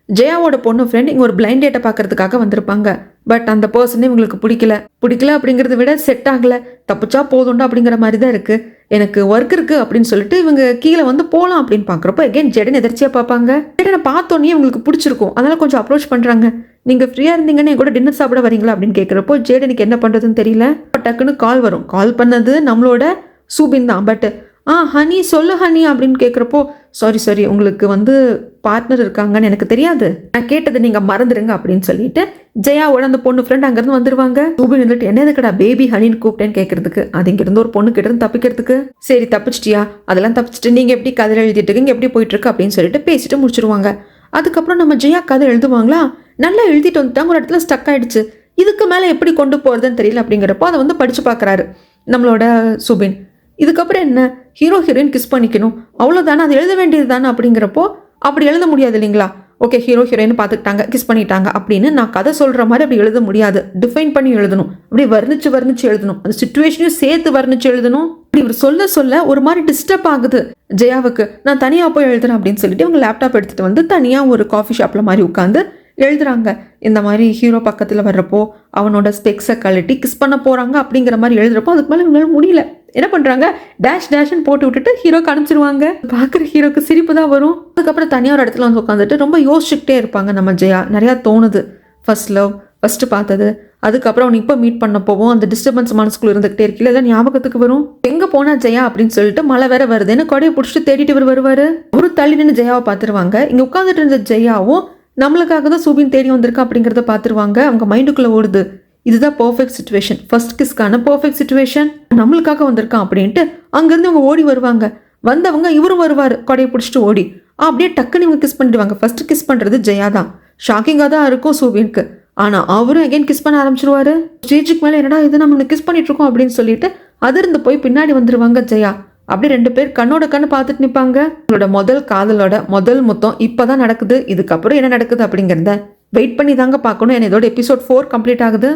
ஜெயாவோட பொண்ணு ஃப்ரெண்ட் இங்கே ஒரு பிளைண்ட் டேட்டை பார்க்கறதுக்காக வந்திருப்பாங்க. பட் அந்த பர்சனே இவங்களுக்கு பிடிக்கல அப்படிங்கிறத விட செட் ஆகலை, தப்பிச்சா போதுண்டா அப்படிங்கிற மாதிரி தான் இருக்குது, எனக்கு ஒர்க் இருக்குது அப்படின்னு சொல்லிட்டு இவங்க கீழே வந்து போகலாம் அப்படின்னு பார்க்குறப்போ எகைன் ஜெடன் எதிர்ச்சியாக பார்ப்பாங்க. ஜெடனை பார்த்தோன்னே இவங்களுக்கு பிடிச்சிருக்கும். அதனால் கொஞ்சம் அப்ரோச் பண்ணுறாங்க. நீங்கள் ஃப்ரீயாக இருந்தீங்கன்னா என் கூட டின்னர் சாப்பிட வரீங்களா அப்படின்னு கேட்குறப்போ ஜெடனுக்கு என்ன பண்ணுறதுன்னு தெரியல. டக்குன்னு கால் வரும். கால் பண்ணது நம்மளோட சூபின் தான். பட் ஹனி சொல்லு ஹனி அப்படின்னு கேட்குறப்போ சாரி உங்களுக்கு வந்து பார்ட்னர் இருக்காங்கன்னு எனக்கு தெரியாது, நான் கேட்டது நீங்கள் மறந்துடுங்க அப்படின்னு சொல்லிட்டு ஜெயாவோட அந்த பொண்ணு ஃப்ரெண்ட் அங்கேருந்து வந்துருவாங்க. சூபின் வந்துட்டு என்ன எதுக்கடா பேபி ஹனின்னு கூப்பிட்டேன்னு கேட்கறதுக்கு, அது இங்கிருந்து ஒரு பொண்ணு கிட்ட இருந்து தப்பிக்கிறதுக்கு. சரி தப்பிச்சிட்டியா, அதெல்லாம் தப்பிச்சிட்டு நீங்கள் எப்படி கதை எழுதிட்டு இருக்கீங்க, எப்படி போயிட்டு இருக்கு அப்படின்னு சொல்லிட்டு பேசிட்டு முடிச்சிருவாங்க. அதுக்கப்புறம் நம்ம ஜெயா கதை எழுதுவாங்களா, நல்லா எழுதிட்டு வந்துட்டாங்க, ஒரு இடத்துல ஸ்டக் ஆயிடுச்சு, இதுக்கு மேலே எப்படி கொண்டு போகிறதுன்னு தெரியல அப்படிங்கிறப்போ அதை வந்து படித்து பார்க்குறாரு நம்மளோட சுபின். இதுக்கப்புறம் என்ன, ஹீரோ ஹீரோயின் கிஸ் பண்ணிக்கணும் அவ்வளோதானே, அது எழுத வேண்டியது தானே அப்படிங்கிறப்போ அப்படி எழுத முடியாது இல்லைங்களா. ஓகே, ஹீரோ ஹீரோயின் பார்த்துக்கிட்டாங்க, கிஸ் பண்ணிட்டாங்க அப்படின்னு நான் கதை சொல்கிற மாதிரி அப்படி எழுத முடியாது, டிஃபைன் பண்ணி எழுதணும், அப்படி வர்ணிச்சு எழுதணும், அந்த சிச்சுவேஷனையும் சேர்த்து வர்ணிச்சு எழுதணும். அப்படி இவர் சொல்ல ஒரு மாதிரி டிஸ்டர்ப் ஆகுது ஜெயாவுக்கு. நான் தனியாக போய் எழுதுறேன் அப்படின்னு சொல்லிட்டு இவங்க லேப்டாப் எடுத்துகிட்டு வந்து தனியாக ஒரு காஃபி ஷாப்பில் மாதிரி உட்காந்து எழுதுறாங்க. இந்த மாதிரி ஹீரோ பக்கத்தில் வர்றப்போ அவனோட ஸ்பெக்ஸை கழட்டி கிஸ் பண்ண போகிறாங்க அப்படிங்கிற மாதிரி எழுதுறப்போ அதுக்கு மேலே இவங்களால முடியல. என்ன பண்ணுறாங்க, டேஷ்னு போட்டு விட்டுட்டு ஹீரோக்கு அனுப்பிச்சிருவாங்க. பார்க்குற ஹீரோக்கு சிரிப்பு தான் வரும். அதுக்கப்புறம் தனியாக ஒரு இடத்துல வந்து உட்காந்துட்டு ரொம்ப யோசிச்சுக்கிட்டே இருப்பாங்க நம்ம ஜெயா. நிறையா தோணுது, ஃபர்ஸ்ட் லவ், ஃபஸ்ட்டு பார்த்தது, அதுக்கப்புறம் அவனை இப்போ மீட் பண்ண போவோம், அந்த டிஸ்டர்பன்ஸ் மனசுக்குள்ள இருந்துகிட்டே இருக்கல, எல்லாம் ஞாபகத்துக்கு வரும். எங்கே போனா ஜெயா அப்படின்னு சொல்லிட்டு மழை வேற வருதுன்னு கொடையை பிடிச்சிட்டு தேடிட்டு வருவார். ஒரு தள்ளி நின்று ஜெயாவை பார்த்துருவாங்க. இங்கே உட்காந்துட்டு இருந்த ஜெயாவும் நம்மளுக்காக தான் சூபின் தேடி வந்திருக்கா அப்படிங்கிறத பார்த்துருவாங்க. அவங்க மைண்டுக்குள்ளே ஓடுது, இதுதான் பர்ஃபெக்ட் சுச்சுவேஷன், ஃபர்ஸ்ட் கிஸ்க்கான பர்ஃபெக்ட் சுச்சுவேஷன், நம்மளுக்காக வந்திருக்கான் அப்படின்ட்டு அங்கேருந்து இவங்க ஓடி வருவாங்க. வந்தவங்க இவரும் வருவார் கொடையை பிடிச்சிட்டு ஓடி, அப்படியே டக்குன்னு இவங்க கிஸ் பண்ணிடுவாங்க. ஃபர்ஸ்ட் கிஸ் பண்ணுறது ஜெயா தான். ஷாக்கிங்காக தான் இருக்கும் சூபினுக்கு. ஆனால் அவரும் எகைன் கிஸ் பண்ண ஆரம்பிச்சிருவாரு. ஸ்டேஜுக்கு மேலே என்னடா இது நம்ம கிஸ் பண்ணிட்டு இருக்கோம் அப்படின்னு சொல்லிட்டு அதிர்ந்து போய் பின்னாடி வந்துருவாங்க ஜெயா. அப்படி 2 பேர் கண்ணோட கண்ணு பார்த்துட்டு நிற்பாங்க. உங்களோட முதல் காதலோட முதல் முத்தம் இப்போதான் நடக்குது. இதுக்கப்புறம் என்ன நடக்குது அப்படிங்கிறத வெயிட் பண்ணி தாங்க பார்க்கணும். ஏன்னா இதோட எபிசோட் 4 கம்ப்ளீட் ஆகுது.